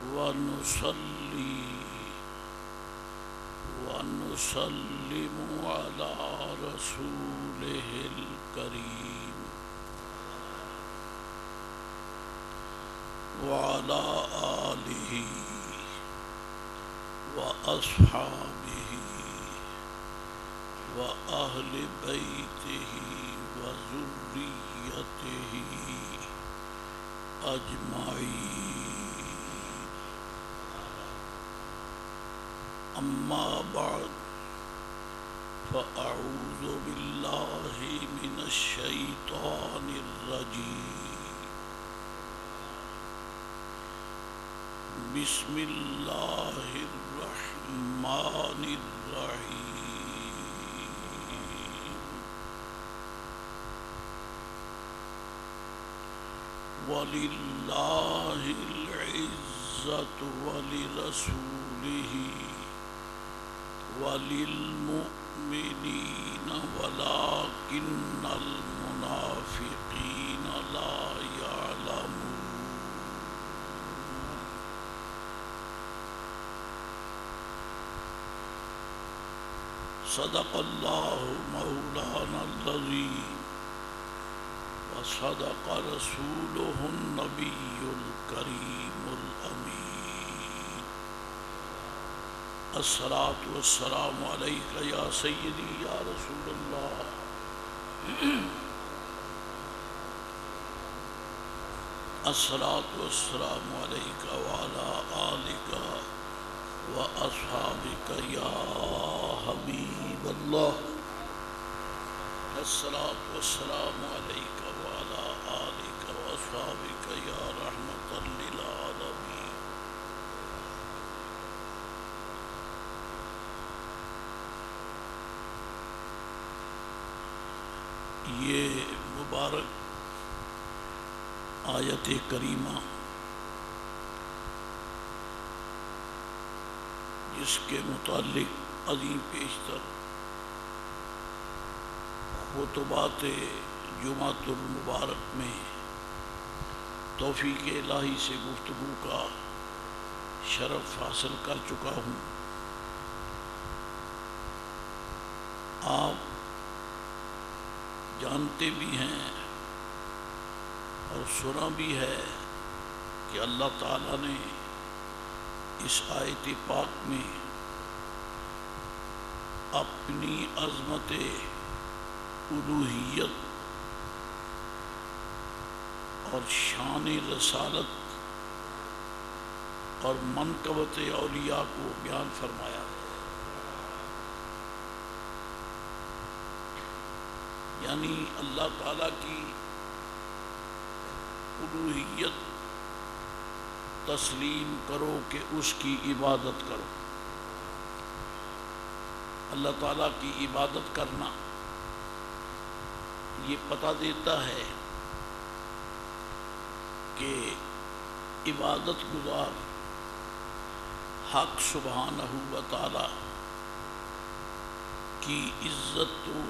ونصلي ونسلم على رسوله الكريم وعلى آله وأصحابه وأهل بيته وذريته أجمعين. أما بعد فأعوذ بالله من الشيطان الرجيم. بسم الله الرحمن الرحيم. ولله العزة ولرسوله وللمؤمنين ولكن المنافقين لا يعلمون. صدق الله مولانا العظيم وصدق رسوله النبي الكريم الأمين. الصلاة والسلام عليك يا سيدي يا رسول الله. الصلاة والسلام عليك وعلى آلك وأصحابك يا حبيب الله. الصلاة والسلام عليك وعلى آلك وأصحابك يا رحمة للعالمين. یہ مبارک آیت کریمہ جس کے متعلق عظیم پیشتر خطبات جمعۃ المبارک میں توفیق الہی سے گفتگو کا شرف حاصل کر چکا ہوں. آپ جانتے بھی ہیں اور سنا بھی ہے کہ اللہ تعالیٰ نے اس آیت پاک میں اپنی عظمت الوہیت اور شان رسالت اور منقبت اولیاء کو بیان فرمایا ہے. یعنی اللہ تعالیٰ کی الوہیت تسلیم کرو کہ اس کی عبادت کرو. اللہ تعالیٰ کی عبادت کرنا یہ پتہ دیتا ہے کہ عبادت گزار حق سبحانہ و تعالی کی عزت و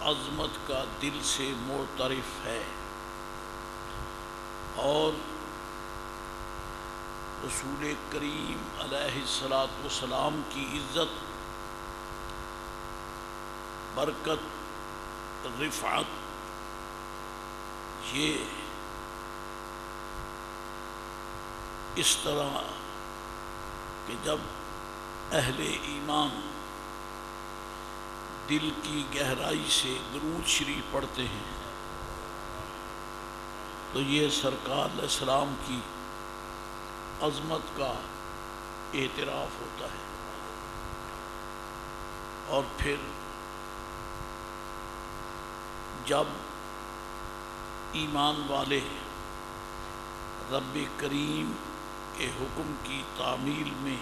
عظمت کا دل سے معترف ہے اور رسول کریم علیہ السلام کی عزت، برکت، رفعت یہ اس طرح کہ جب اہل ایمان دل کی گہرائی سے درود شریف پڑھتے ہیں تو یہ سرکار علیہ السلام کی عظمت کا اعتراف ہوتا ہے. اور پھر جب ایمان والے رب کریم کے حکم کی تعمیل میں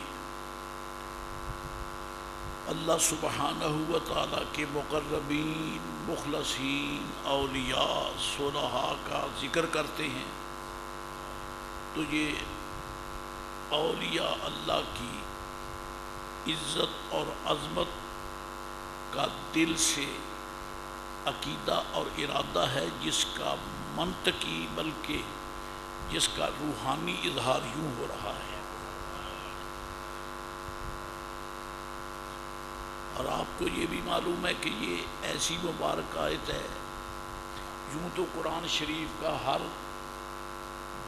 اللہ سبحانہ و تعالیٰ کے مقربین، مخلصین، اولیاء، صلحاء کا ذکر کرتے ہیں تو یہ اولیاء اللہ کی عزت اور عظمت کا دل سے عقیدہ اور ارادہ ہے، جس کا منطقی بلکہ جس کا روحانی اظہار یوں ہو رہا ہے. اور آپ کو یہ بھی معلوم ہے کہ یہ ایسی مبارک آیت ہے، یوں تو قرآن شریف کا ہر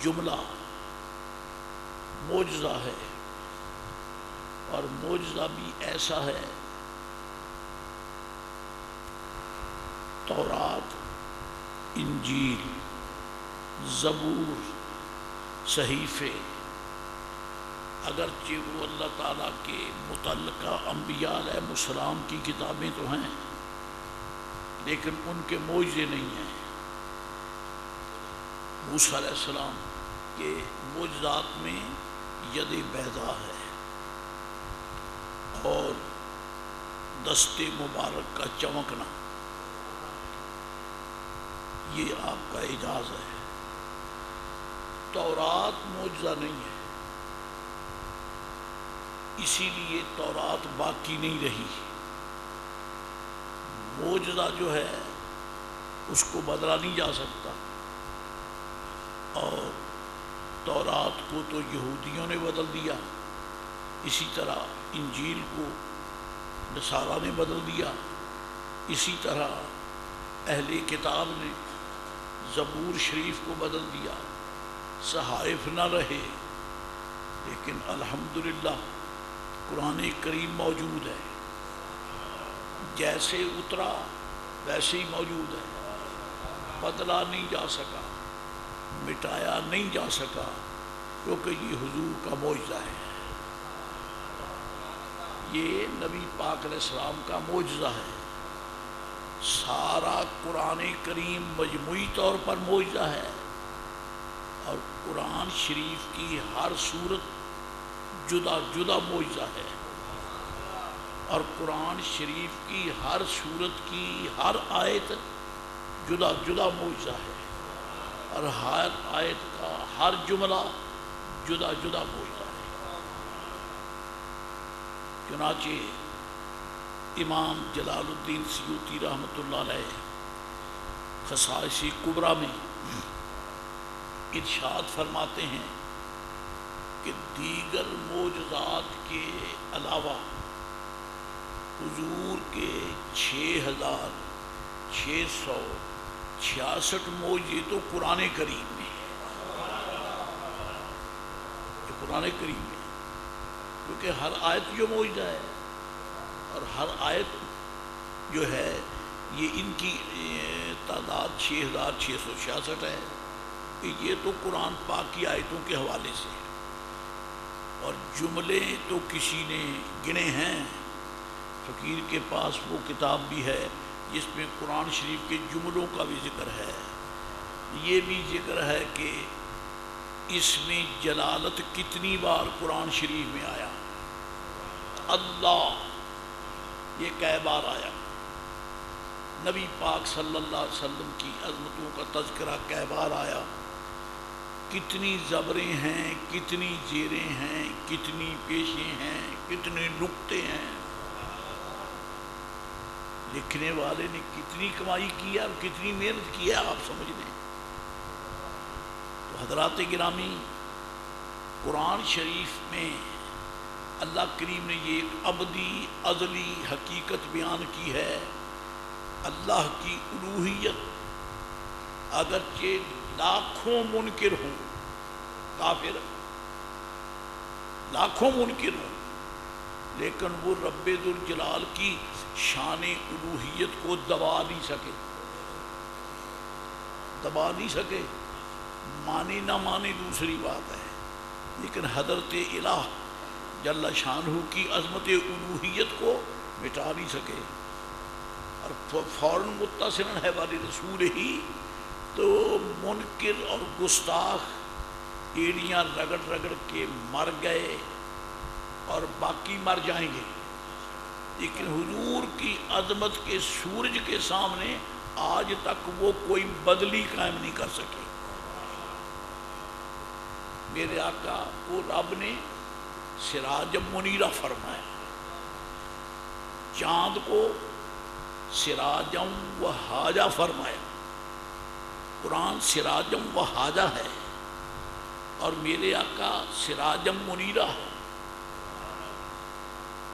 جملہ معجزہ ہے، اور معجزہ بھی ایسا ہے، تورات، انجیل، زبور، صحیفے، اگرچہ وہ اللہ تعالیٰ کے متعلقہ انبیاء علیہ السلام کی کتابیں تو ہیں، لیکن ان کے معجزے نہیں ہیں۔ موسیٰ علیہ السلام کے معجزات میں ید بیضاء ہے، اور دست مبارک کا چمکنا، یہ آپ کا اعجاز ہے۔ تورات معجزہ نہیں ہے، اسی لیے تورات باقی نہیں رہی۔ معجزہ جو ہے اس کو بدلا نہیں جا سکتا، اور تورات کو تو یہودیوں نے بدل دیا، اسی طرح انجیل کو نصارہ نے بدل دیا، اسی طرح اہل کتاب نے زبور شریف کو بدل دیا، صحائف نہ رہے، لیکن الحمدللہ قرآن کریم موجود ہے، جیسے اترا ویسے ہی موجود ہے، بدلا نہیں جا سکا، مٹایا نہیں جا سکا، کیونکہ یہ حضور کا معجزہ ہے، یہ نبی پاک علیہ السلام کا معجزہ ہے۔ سارا قرآن کریم مجموعی طور پر معجزہ ہے، اور قرآن شریف کی ہر صورت جدا جدا معجزہ ہے، اور قرآن شریف کی ہر صورت کی ہر آیت جدا جدا معجزہ ہے، اور ہر آیت کا ہر جملہ جدا جدا معجزہ ہے۔ چنانچہ امام جلال الدین سیوطی رحمۃ اللہ علیہ خصائص کبریٰ میں ارشاد فرماتے ہیں کہ دیگر معجزات کے علاوہ حضور کے 6666 معجزے تو قرآن کریم میں ہے، یہ قرآن کریم میں، کیونکہ ہر آیت جو معجزہ ہے، اور ہر آیت جو ہے یہ ان کی تعداد 6666 ہے، کہ یہ تو قرآن پاک کی آیتوں کے حوالے سے ہے، اور جملے تو کسی نے گنے ہیں، فقیر کے پاس وہ کتاب بھی ہے جس میں قرآن شریف کے جملوں کا بھی ذکر ہے، یہ بھی ذکر ہے کہ اس میں جلالت کتنی بار قرآن شریف میں آیا، اللہ یہ کئی بار آیا، نبی پاک صلی اللہ علیہ وسلم کی عظمتوں کا تذکرہ کئی بار آیا، کتنی زبریں ہیں، کتنی زیریں ہیں، کتنی پیشیں ہیں، کتنے نقطے ہیں، لکھنے والے نے کتنی کمائی کی ہے اور کتنی محنت کی ہے، آپ سمجھ لیں۔ تو حضرات گرامی، قرآن شریف میں اللہ کریم نے یہ ایک ابدی ازلی حقیقت بیان کی ہے، اللہ کی الوہیت، اگرچہ لاکھوں منکر ہوں، کافر لاکھوں منکر ہوں، لیکن وہ رب ذوالجلال کی شان الوہیت کو دبا نہیں سکے، مانے نہ مانے دوسری بات ہے، لیکن حضرت الہ جل شانہ کی عظمت الوہیت کو مٹا نہیں سکے، اور فوراً متصلاً ہے والے رسول ہی، تو منکر اور گستاخ ایڑیاں رگڑ رگڑ کے مر گئے اور باقی مر جائیں گے، لیکن حضور کی عظمت کے سورج کے سامنے آج تک وہ کوئی بدلی قائم نہیں کر سکے۔ میرے آقا کو رب نے سراجم منیرہ فرمایا، چاند کو سراجم وہاجہ فرمایا، قرآن سراجم وہاجہ ہے، اور میرے آقا سراجم منیرہ ہے،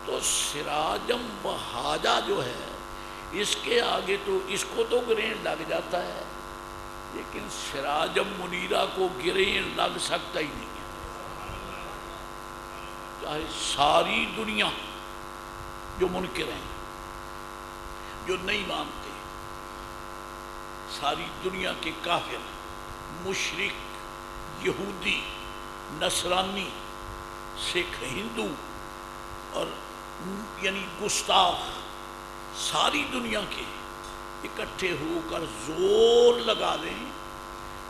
تو سراجم وہاجا جو ہے اس کے آگے تو اس کو تو گرین لگ جاتا ہے، لیکن سراجم منیرہ کو گرین لگ سکتا ہی نہیں ہے، چاہے ساری دنیا جو منکر ہیں، جو نہیں مانتے، ساری دنیا کے کافر، مشرک، یہودی، نصرانی، سکھ، ہندو اور یعنی گستاخ، ساری دنیا کے اکٹھے ہو کر زور لگا دیں،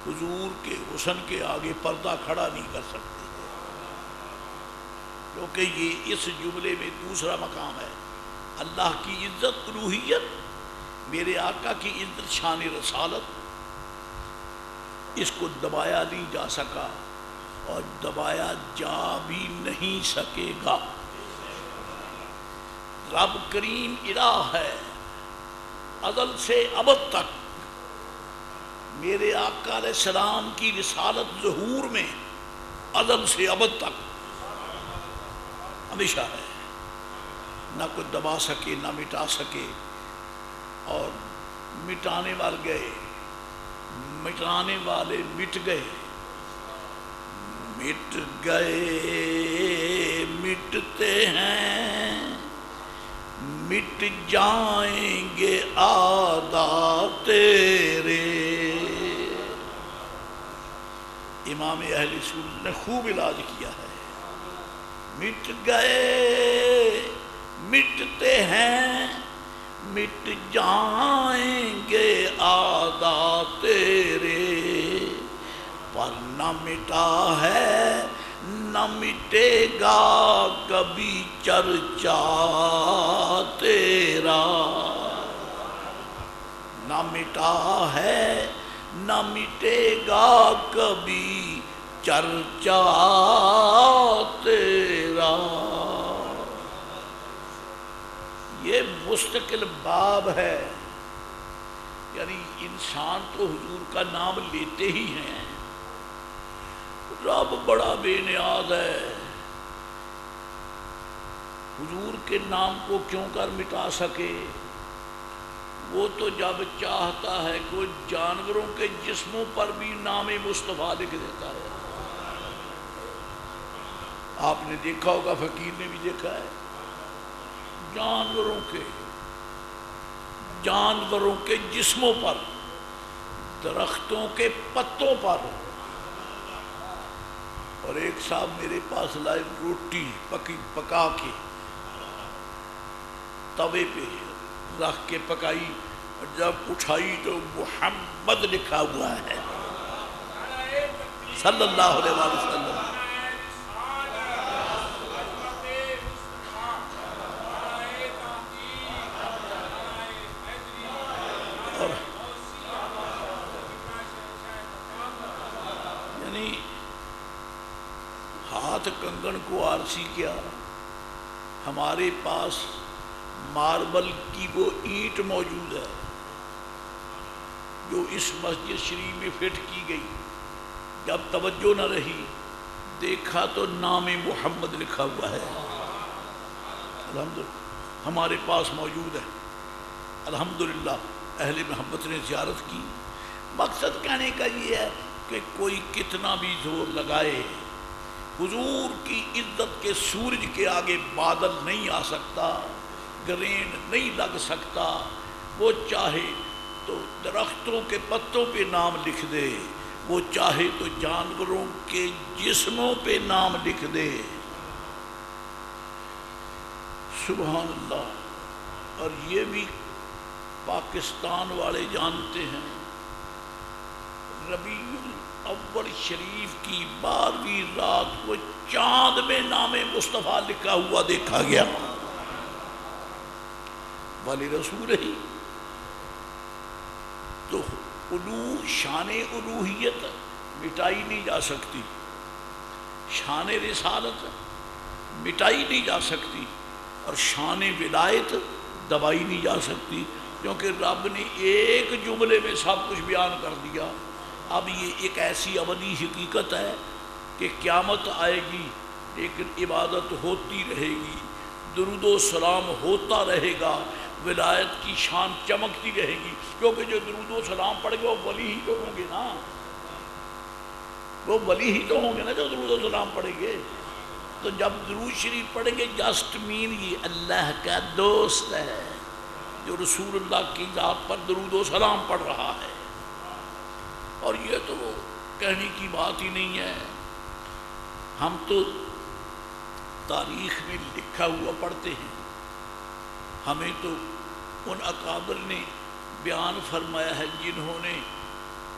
حضور کے حسن کے آگے پردہ کھڑا نہیں کر سکتے، کیونکہ یہ اس جملے میں دوسرا مقام ہے، اللہ کی عزت الوہیت، میرے آقا کی عزت شان رسالت، اس کو دبایا نہیں جا سکا اور دبایا جا بھی نہیں سکے گا۔ رب کریم الہ ہے ازل سے ابد تک، میرے آقا علیہ السلام کی رسالت ظہور میں ازل سے ابد تک ہمیشہ ہے، نہ کوئی دبا سکے نہ مٹا سکے، اور مٹانے والے گئے، مٹانے والے مٹ گئے، مٹ گئے مٹتے ہیں، مٹ جائیں گے آدھا تیرے۔ امام اہل سنت نے خوب علاج کیا ہے، مٹ گئے مٹتے ہیں، مٹ جائیں گے آدھا تیرے، پر نہ مٹا ہے نہ مٹے گا کبھی چرچا تیرا، نہ مٹا ہے نہ مٹے گا کبھی چرچا تیرا۔ یہ مستقل باب ہے، یعنی انسان تو حضور کا نام لیتے ہی ہیں، رب بڑا بے نیاز ہے، حضور کے نام کو کیوں کر مٹا سکے؟ وہ تو جب چاہتا ہے کوئی جانوروں کے جسموں پر بھی نام مصطفیٰ لکھ دیتا ہے۔ آپ نے دیکھا ہوگا، فقیر نے بھی دیکھا ہے، جانوروں کے جسموں پر، درختوں کے پتوں پر، اور ایک صاحب میرے پاس لائے روٹی پکا کے توے پہ رکھ کے پکائی، جب اٹھائی تو محمد لکھا ہوا ہے صلی اللہ علیہ وسلم۔ یعنی ہاتھ کنگن کو آرسی کیا، ہمارے پاس ماربل کی وہ اینٹ موجود ہے جو اس مسجد شریف میں فٹ کی گئی، جب توجہ نہ رہی دیکھا تو نام محمد لکھا ہوا ہے، الحمدللہ ہمارے پاس موجود ہے، الحمدللہ اہل محبت نے زیارت کی۔ مقصد کہنے کا یہ ہے کہ کوئی کتنا بھی زور لگائے، حضور کی عزت کے سورج کے آگے بادل نہیں آ سکتا، گرین نہیں لگ سکتا، وہ چاہے تو درختوں کے پتوں پہ نام لکھ دے، وہ چاہے تو جانوروں کے جسموں پہ نام لکھ دے، سبحان اللہ۔ اور یہ بھی پاکستان والے جانتے ہیں، ربیع الاول شریف کی 12ویں رات کو چاند میں نام مصطفیٰ لکھا ہوا دیکھا گیا، والی رسول ہی تو شان الوہیت مٹائی نہیں جا سکتی، شان رسالت مٹائی نہیں جا سکتی، اور شان ولایت دبائی نہیں جا سکتی، کیونکہ رب نے ایک جملے میں سب کچھ بیان کر دیا۔ اب یہ ایک ایسی ابدی حقیقت ہے کہ قیامت آئے گی لیکن عبادت ہوتی رہے گی، درود و سلام ہوتا رہے گا، ولایت کی شان چمکتی رہے گی، کیونکہ جو درود و سلام پڑھے گے وہ ولی ہی تو ہوں گے نا، وہ ولی ہی تو ہوں گے نا جو درود و سلام پڑھیں گے۔ تو جب درود شریف پڑھیں گے جسٹ مین یہ اللہ کا دوست ہے جو رسول اللہ کی ذات پر درود و سلام پڑھ رہا ہے۔ اور یہ تو وہ کہنے کی بات ہی نہیں ہے، ہم تو تاریخ میں لکھا ہوا پڑھتے ہیں، ہمیں تو ان اکابر نے بیان فرمایا ہے جنہوں نے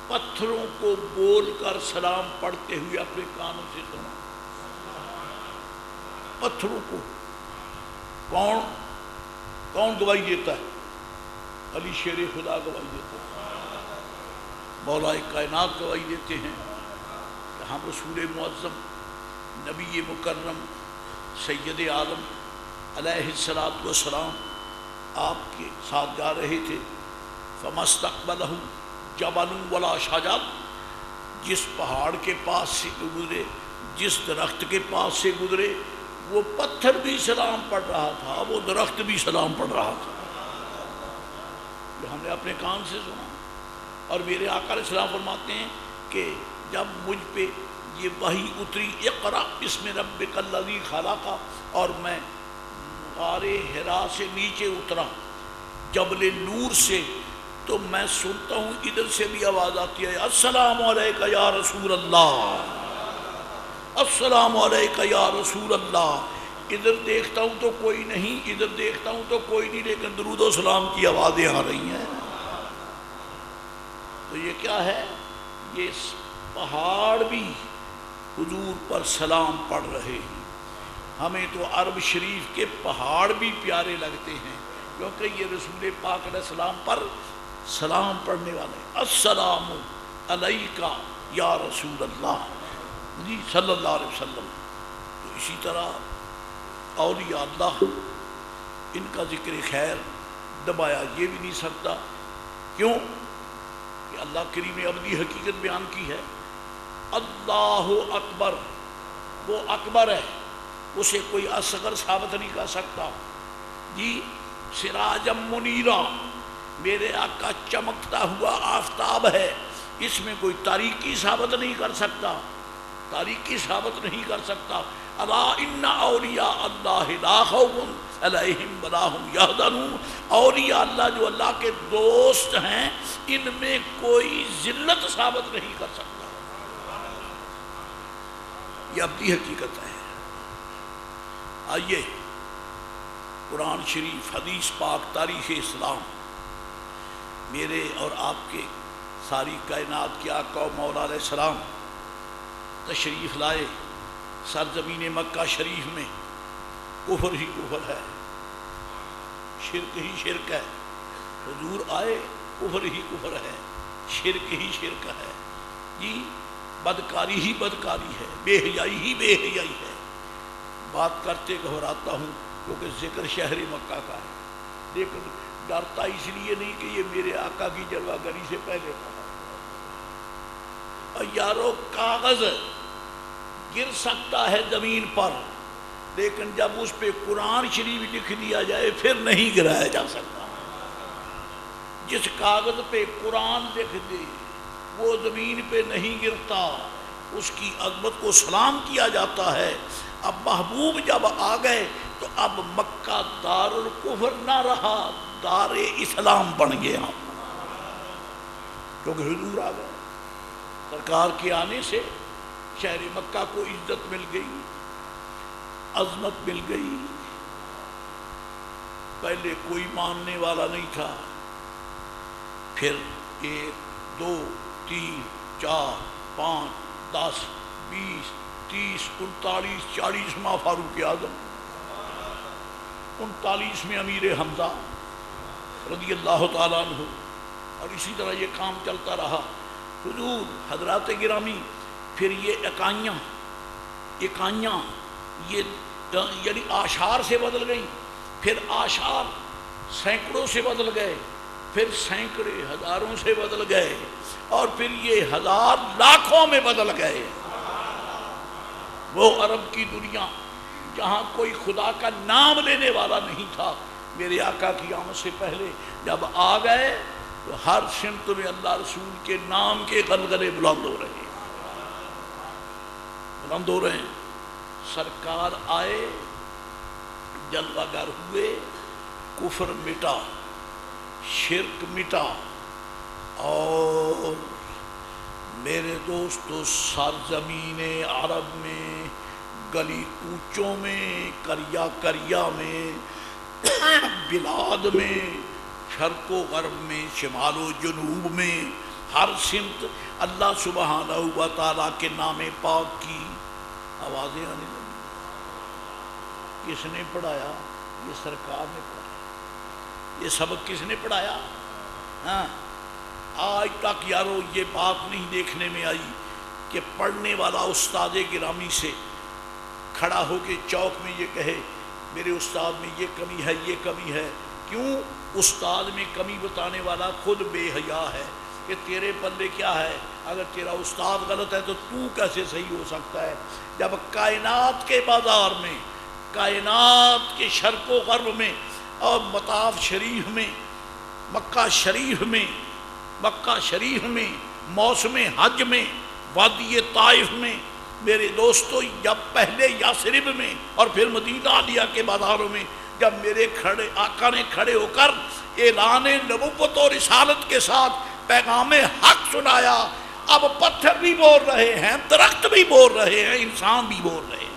پتھروں کو بول کر سلام پڑھتے ہوئے اپنے کانوں سے سنا۔ پتھروں کو کون گواہی دیتا ہے؟ علی شیر خدا گواہی دیتا ہے، مولا کائنات گواہی دیتے ہیں کہ ہم رسول معظم نبی مکرم سید عالم علیہ الصلوۃ والسلام آپ کے ساتھ جا رہے تھے، فمستقبلہ جبل ولا شجر، جس پہاڑ کے پاس سے گزرے، جس درخت کے پاس سے گزرے، وہ پتھر بھی سلام پڑھ رہا تھا، وہ درخت بھی سلام پڑھ رہا تھا۔ یہ ہم نے اپنے کان سے سنا۔ اور میرے آقا علیہ السلام فرماتے ہیں کہ جب مجھ پہ یہ وحی اتری، اقرأ بسم ربک الذی خلق، اور میں غار حرا سے نیچے اترا جبل نور سے، تو میں سنتا ہوں ادھر سے بھی آواز آتی ہے، السلام علیکہ یا رسول اللہ، السلام علیکہ یا رسول اللہ۔ ادھر دیکھتا ہوں تو کوئی نہیں، ادھر دیکھتا ہوں تو کوئی نہیں، لیکن درود و سلام کی آوازیں آ رہی ہیں۔ تو یہ کیا ہے؟ یہ پہاڑ بھی حضور پر سلام پڑھ رہے ہیں۔ ہمیں تو عرب شریف کے پہاڑ بھی پیارے لگتے ہیں، کیونکہ یہ رسول پاک علیہ السلام پر سلام پڑھنے والے، السلام علیکہ یا رسول اللہ جی صلی اللہ علیہ وسلم۔ تو اسی طرح اولیاء اللہ، ان کا ذکر خیر دبایا یہ بھی نہیں سکتا، کیوں کہ اللہ کریم نے ابدی حقیقت بیان کی ہے۔ اللہ اکبر، وہ اکبر ہے، اسے کوئی اصغر ثابت نہیں کر سکتا جی۔ سراجم منیرا، میرے آقا چمکتا ہوا آفتاب ہے، اس میں کوئی تاریکی ثابت نہیں کر سکتا، تاریکی ثابت نہیں کر سکتا۔ الا ان اولیاء اللہ لا خوف علیہم ولا هم یحزنون، اولیاء اللہ جو اللہ کے دوست ہیں ان میں کوئی ذلت ثابت نہیں کر سکتا۔ یہ اپنی حقیقت ہے۔ آئیے قرآن شریف، حدیث پاک، تاریخ اسلام، میرے اور آپ کے ساری کائنات کے آقا و مولا علیہ السلام تشریف لائے سرزمین مکہ شریف میں، کفر ہی کفر ہے، شرک ہی شرک ہے۔ حضور آئے، کفر ہی کفر ہے، شرک ہی شرک ہے جی، بدکاری ہی بدکاری ہے، بے حیائی ہی بے حیائی ہے۔ بات کرتے گھبراتا ہوں کیونکہ ذکر شہر مکہ کا ہے، لیکن ڈرتا اس لیے نہیں کہ یہ میرے آقا کی جلوہ گری سے پہلے تھا۔ اور یارو کاغذ گر سکتا ہے زمین پر، لیکن جب اس پہ قرآن شریف لکھ دیا جائے پھر نہیں گرایا جا سکتا۔ جس کاغذ پہ قرآن لکھ دے وہ زمین پہ نہیں گرتا، اس کی عظمت کو سلام کیا جاتا ہے۔ اب محبوب جب آ گئے تو اب مکہ دار الکفر نہ رہا، دار اسلام بن گیا، کیونکہ حضور آ گئے۔ سرکار کے آنے سے شہر مکہ کو عزت مل گئی، عظمت مل گئی۔ پہلے کوئی ماننے والا نہیں تھا، پھر 1 2 3 4 5 10 20 30 39 40 ماہ فاروق اعظم، 39 میں امیر حمزہ رضی اللہ تعالیٰ عنہ، اور اسی طرح یہ کام چلتا رہا۔ حضور حضرات گرامی، پھر یہ اکائیاں یہ یعنی آشار سے بدل گئی، پھر آشار سینکڑوں سے بدل گئے، پھر سینکڑے ہزاروں سے بدل گئے، اور پھر یہ ہزار لاکھوں میں بدل گئے۔ وہ عرب کی دنیا جہاں کوئی خدا کا نام لینے والا نہیں تھا، میرے آقا کی آمد سے پہلے جب آ گئے تو ہر سمت میں اللہ رسول کے نام کے غلغلے بلند ہو رہے ہیں، بلند ہو رہے ہیں۔ سرکار آئے، جلوہ گر ہوئے، کفر مٹا، شرک مٹا، اور میرے دوستو سرزمین عرب میں، گلی کوچوں میں، کریا کریا میں، بلاد میں، شرق و غرب میں، شمال و جنوب میں، ہر سمت اللہ سبحانہ و تعالیٰ کے نام پاک کی آوازیں آنے لگی۔ کس نے پڑھایا؟ یہ سرکار نے پڑھایا۔ یہ سبق کس نے پڑھایا؟ ہاں، آج تک یارو یہ بات نہیں دیکھنے میں آئی کہ پڑھنے والا استاد گرامی سے کھڑا ہو کے چوک میں یہ کہے میرے استاد میں یہ کمی ہے، یہ کمی ہے۔ کیوں؟ استاد میں کمی بتانے والا خود بے حیا ہے کہ تیرے پلے کیا ہے، اگر تیرا استاد غلط ہے تو کیسے صحیح ہو سکتا ہے؟ جب کائنات کے بازار میں، کائنات کے شرق و غرب میں، اور مطاف شریف میں، مکہ شریف میں، مکہ شریف میں، موسم حج میں، وادی طائف میں، میرے دوستو جب پہلے یثرب میں اور پھر مدینہ عالیہ کے بازاروں میں جب میرے آقا نے کھڑے ہو کر اعلان نبوت اور رسالت کے ساتھ پیغام حق سنایا، اب پتھر بھی بول رہے ہیں، درخت بھی بول رہے ہیں، انسان بھی بول رہے ہیں۔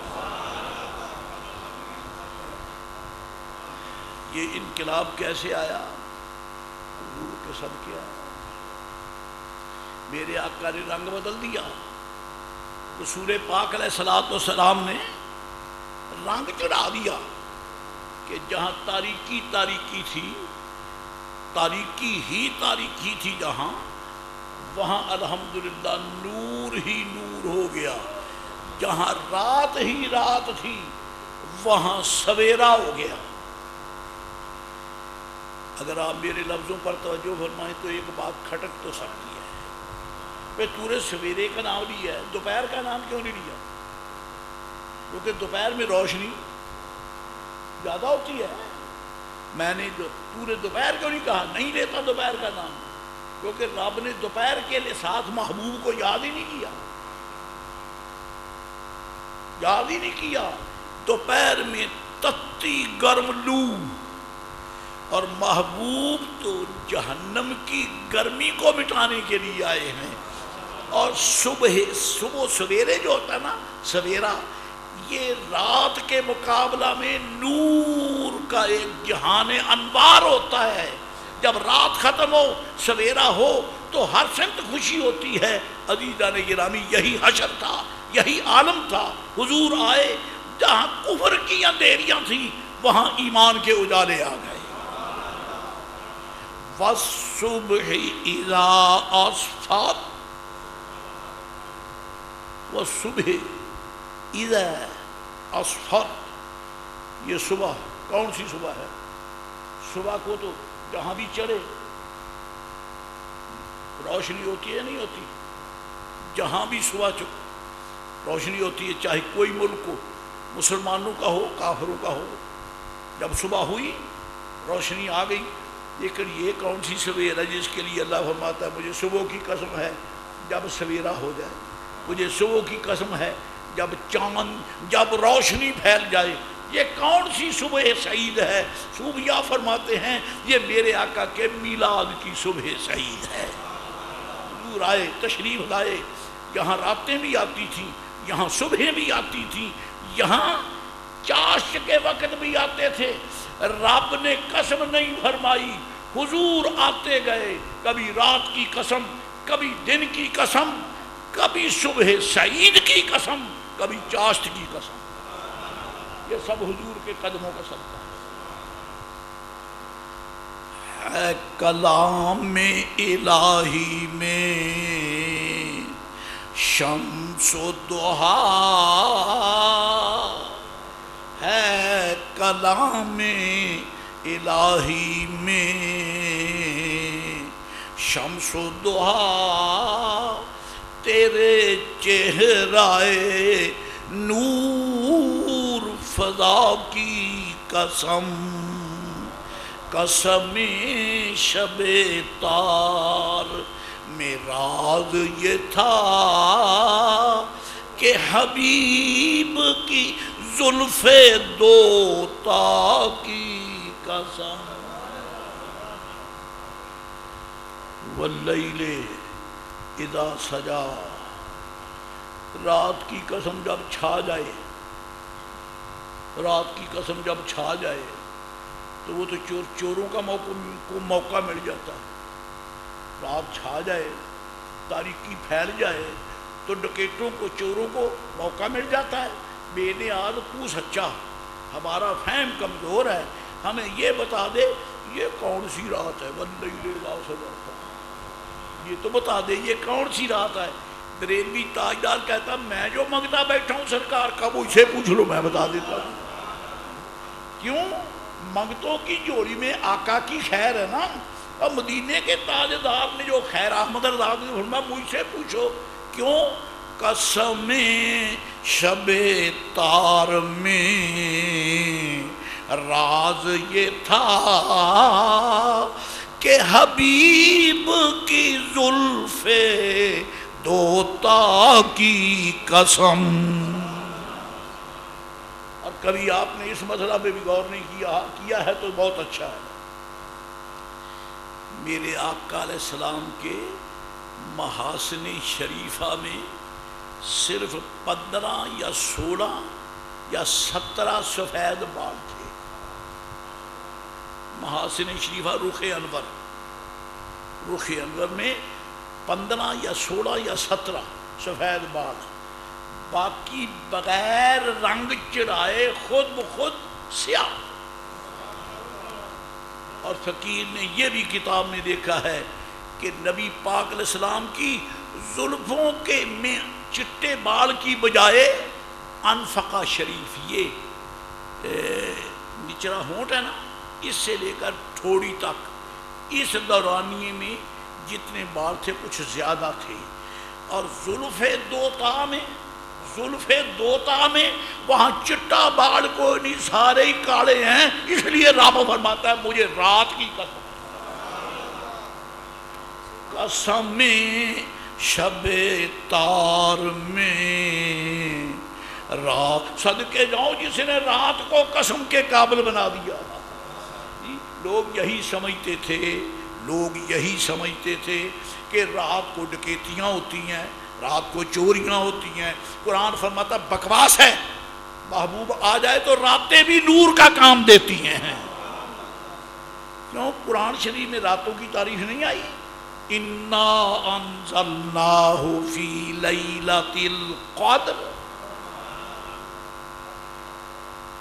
یہ انقلاب کیسے آیا؟ حضور کے صدقے آیا۔ میرے آقا نے رنگ بدل دیا، رسول پاک علیہ السلام نے رنگ چڑھا دیا کہ جہاں تاریکی تاریکی تھی، تاریکی ہی تھی جہاں، وہاں الحمدللہ نور ہی نور ہو گیا۔ جہاں رات ہی رات تھی وہاں سویرا ہو گیا۔ اگر آپ میرے لفظوں پر توجہ فرمائیں تو ایک بات کھٹک تو سکتی ہے، تو نے سویرے کا نام لیا ہے، دوپہر کا نام کیوں نہیں لیا؟ کیونکہ دوپہر میں روشنی زیادہ ہوتی ہے۔ میں نے دوپہر کیوں نہیں کہا؟ نہیں لیتا دوپہر کا نام، کیونکہ رب نے دوپہر کے ساتھ محبوب کو یاد ہی نہیں کیا، یاد ہی نہیں کیا۔ دوپہر میں تتی گرم لو، اور محبوب تو جہنم کی گرمی کو مٹانے کے لیے آئے ہیں۔ اور صبح سویرے جو ہوتا ہے نا، سویرا، یہ رات کے مقابلہ میں نور کا ایک جہان انوار ہوتا ہے۔ جب رات ختم ہو، سویرا ہو تو ہر سمت خوشی ہوتی ہے۔ عزیزان گرامی، یہی حشر تھا، یہی عالم تھا۔ حضور آئے، جہاں کفر کی اندھیریاں تھیں وہاں ایمان کے اجالے آ گئے۔ وَالصُّبْحِ إِذَا أَسْفَرَ، وَالصُّبْحِ إِذَا أَسْفَرَ، یہ صبح کون سی صبح ہے؟ صبح کو تو جہاں بھی چڑھے روشنی ہوتی ہے، نہیں ہوتی؟ جہاں بھی صبح روشنی ہوتی ہے، چاہے کوئی ملک ہو، مسلمانوں کا ہو، کافروں کا ہو۔ جب صبح ہوئی روشنی آ گئی، لیکن یہ کون سی سویر ہے جس کے لیے اللہ فرماتا ہے مجھے صبح کی قسم ہے جب سویرا ہو جائے، مجھے صبح کی قسم ہے جب چاند، جب روشنی پھیل جائے۔ یہ کون سی صبح سعید ہے؟ صوفیاء فرماتے ہیں یہ میرے آقا کے میلاد کی صبح سعید ہے۔ حضور آئے، تشریف لائے، یہاں راتیں بھی آتی تھیں، یہاں صبحیں بھی آتی تھیں، یہاں چاشت کے وقت بھی آتے تھے۔ رب نے قسم نہیں فرمائی، حضور آتے گئے، کبھی رات کی قسم، کبھی دن کی قسم، کبھی صبح سعید کی قسم، کبھی چاشت کی قسم۔ یہ سب حضور کے قدموں کا صدقہ ہے۔ کلام الہی میں شمس و ضحیٰ ہے، کلام الہی میں شمس و ضحیٰ، تیرے چہرہ نور فضا کی قسم، قسم شب تار میں راز یہ تھا کہ حبیب کی زلف دوتا کی قسم، واللیل اذا سجا، رات کی قسم جب چھا جائے، رات کی قسم جب چھا جائے تو وہ تو چوروں کا موقع مل جاتا ہے۔ رات چھا جائے، تاریکی پھیل جائے تو ڈکیتوں کو، چوروں کو موقع مل جاتا ہے۔ بے نیاز تو سچا، ہمارا فہم کمزور ہے، ہمیں یہ بتا دے یہ کون سی رات ہے، واللیل اذا سجا، یہ تو بتا دے یہ کون سی رات ہے۔ بریلوی تاجدار کہتا میں جو منگتا بیٹھا ہوں سرکار کا وہ اسے پوچھ لو، میں بتا دیتا ہوں۔ کیوں؟ منگتوں کی جوڑی میں آقا کی خیر ہے نا، اور مدینے کے تاجدار نے جو خیر احمد رضا نے فرمایا مجھ سے پوچھو۔ کیوں؟ قسم شب تار میں راز یہ تھا کہ حبیب کی زلف دوتا کی قسم۔ اور کبھی آپ نے اس مسئلہ پہ بھی غور نہیں کیا ہے تو بہت اچھا ہے۔ میرے آقا علیہ السلام کے محاسن شریفہ میں صرف 15 یا 16 یا 17 سفید بال تھے۔ محاسن شریفہ رخ انور میں 15 یا 16 یا 17 سفید بال، باقی بغیر رنگ چڑھائے خود بخود سیاہ۔ اور فقیر نے یہ بھی کتاب میں دیکھا ہے کہ نبی پاک علیہ السلام کی زلفوں کے میں چٹے بال کی بجائے انفقہ شریف، یہ نچلا ہونٹ ہے نا، اس سے لے کر تھوڑی تک اس دورانیے میں جتنے بال تھے کچھ زیادہ تھے۔ اور زلف دوتا میں وہاں چٹا بال کوئی نہیں، سارے ہی کالے ہیں، اس لیے رب فرماتا ہے مجھے رات کی قسم شب تار میں رات، صدقے جاؤ جس نے رات کو قسم کے قابل بنا دیا۔ لوگ یہی سمجھتے تھے کہ رات کو ڈکیتیاں ہوتی ہیں، رات کو چوریاں ہوتی ہیں۔ قرآن فرماتا بکواس ہے، محبوب آ جائے تو راتیں بھی نور کا کام دیتی ہیں۔ کیوں؟ قرآن شریف میں راتوں کی تعریف نہیں آئی؟ اِنَّا أَنزَلْنَاهُ فِي لَيْلَةِ الْقَدْرِ،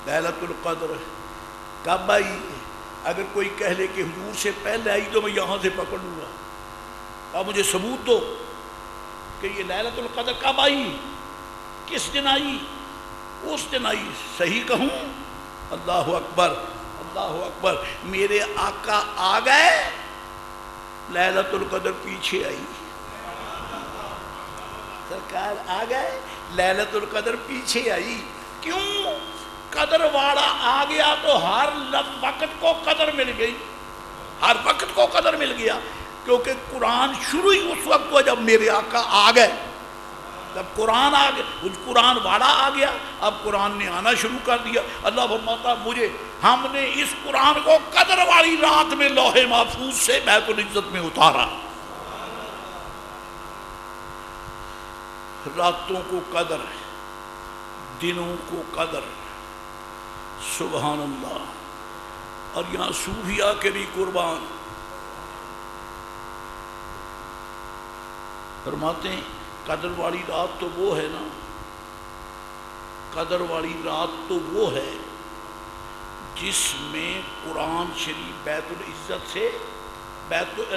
لیلۃ القدر کب آئی؟ اگر کوئی کہہ لے کہ حضور سے پہلے آئی تو میں یہاں سے پکڑ لوں گا، اب مجھے ثبوت دو کہ یہ لیلۃ القدر کب آئی، کس دن آئی؟ اس دن آئی۔ صحیح کہوں؟ اللہ اکبر، اللہ اکبر، میرے آقا آ گئے، لیلۃ القدر پیچھے آئی۔ سرکار آ گئے، لیلۃ القدر پیچھے آئی۔ کیوں؟ قدر والا آ گیا تو ہر وقت کو قدر مل گئی، ہر وقت کو قدر مل گیا، کیونکہ قرآن شروع ہی اس وقت ہوا جب میرے آقا آ گئے، جب قرآن آ گیا، قرآن والا آ گیا، اب قرآن نے آنا شروع کر دیا۔ اللہ فرماتا مجھے، ہم نے اس قرآن کو قدر والی رات میں لوح محفوظ سے بیت العزت میں اتارا۔ راتوں کو قدر، دنوں کو قدر، سبحان اللہ۔ اور یہاں صوفیاء کے بھی قربان فرماتے ہیں قدر والی رات تو وہ ہے نا، قدر والی رات تو وہ ہے جس میں قرآن شریف بیت العزت سے،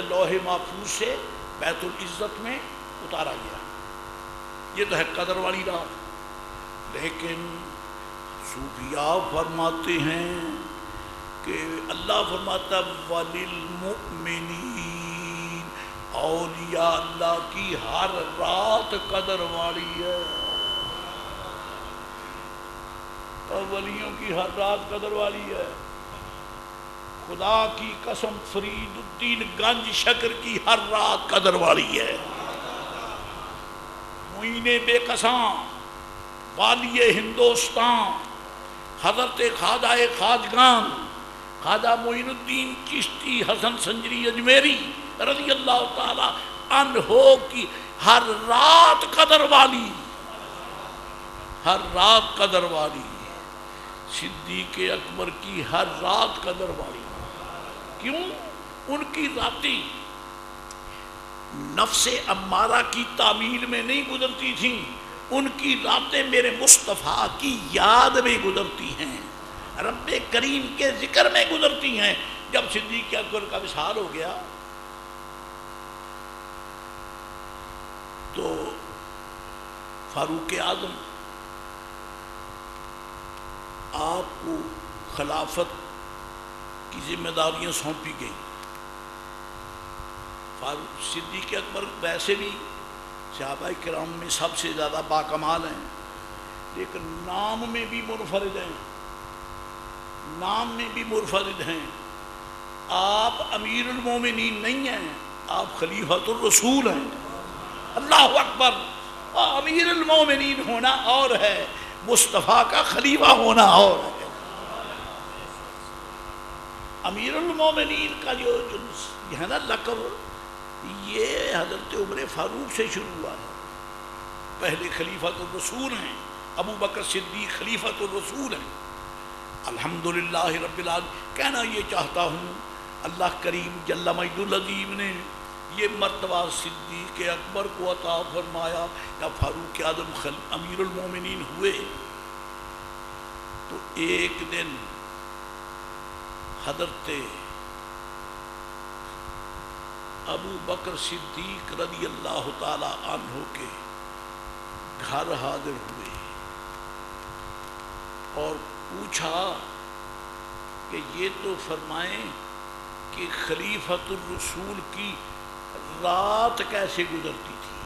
لوح محفوظ سے بیت العزت میں اتارا گیا، یہ تو ہے قدر والی رات۔ لیکن صوفیاء فرماتے ہیں کہ اللہ فرماتا وَلِلْمُؤْمِنِينَ، اولیاء اللہ کی ہر رات قدر والی ہے۔ اور ولیوں کی ہر رات قدر والی ہے. خدا کی قسم فرید الدین گنج شکر کی ہر رات قدر والی ہے. معین بے قصاں والی ہندوستان حضرت خواجہ خواجگان خواجہ معین الدین چشتی حسن سنجری اجمیری رضی اللہ تعالی عنہ کی ہر رات قدر والی، ہر رات قدر والی. صدیق اکبر کی ہر رات قدر والی. کیوں؟ ان کی راتیں نفس امارہ کی تعمیل میں نہیں گزرتی تھیں، ان کی راتیں میرے مصطفیٰ کی یاد میں گزرتی ہیں، رب کریم کے ذکر میں گزرتی ہیں. جب صدیق اکبر کا وصال ہو گیا تو فاروق اعظم آپ کو خلافت کی ذمہ داریاں سونپی گئیں. صدیق اکبر ویسے بھی صحابہ کرام میں سب سے زیادہ باکمال ہیں، لیکن نام میں بھی منفرد ہیں، نام میں بھی منفرد ہیں. آپ امیر المومنین نہیں ہیں، آپ خلیفۃ الرسول ہیں. اللہ اکبر. امیر المومنین ہونا اور ہے، مصطفیٰ کا خلیفہ ہونا اور ہے. امیر المومنین کا جو ہے نا لقب، یہ حضرت عمر فاروق سے شروع ہوا ہے. پہلے خلیفۃ الرسول ہیں، ابو بکر صدیق خلیفۃ الرسول ہیں. الحمدللہ رب العالمین. کہنا یہ چاہتا ہوں اللہ کریم جل مجد العظیم نے یہ مرتبہ صدیق اکبر کو عطا فرمایا. جب فاروق اعظم امیر المومنین ہوئے تو ایک دن حضرت ابو بکر صدیق رضی اللہ تعالی عنہ کے گھر حاضر ہوئے اور پوچھا کہ یہ تو فرمائیں کہ خلیفۃ الرسول کی رات کیسے گزرتی تھی.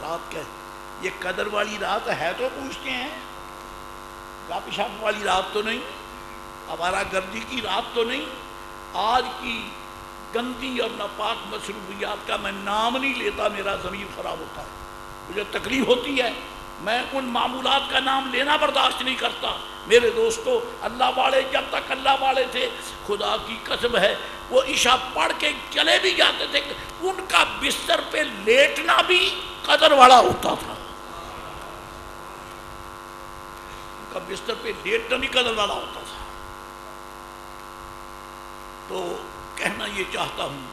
رات کیسے؟ یہ قدر والی رات ہے تو پوچھتے ہیں، گپ شپ والی رات تو نہیں، ہمارا گردی کی رات تو نہیں. آج کی گندی اور ناپاک مصروفیات کا میں نام نہیں لیتا، میرا ضمیر خراب ہوتا ہے، مجھے تکلیف ہوتی ہے. میں ان معمولات کا نام لینا برداشت نہیں کرتا. میرے دوستو، اللہ والے جب تک اللہ والے تھے، خدا کی قسم ہے وہ عشاء پڑھ کے چلے بھی جاتے تھے، ان کا بستر پہ لیٹنا بھی قدر والا ہوتا تھا. ان کا بستر پہ لیٹنا بھی قدر والا ہوتا تھا. تو کہنا یہ چاہتا ہوں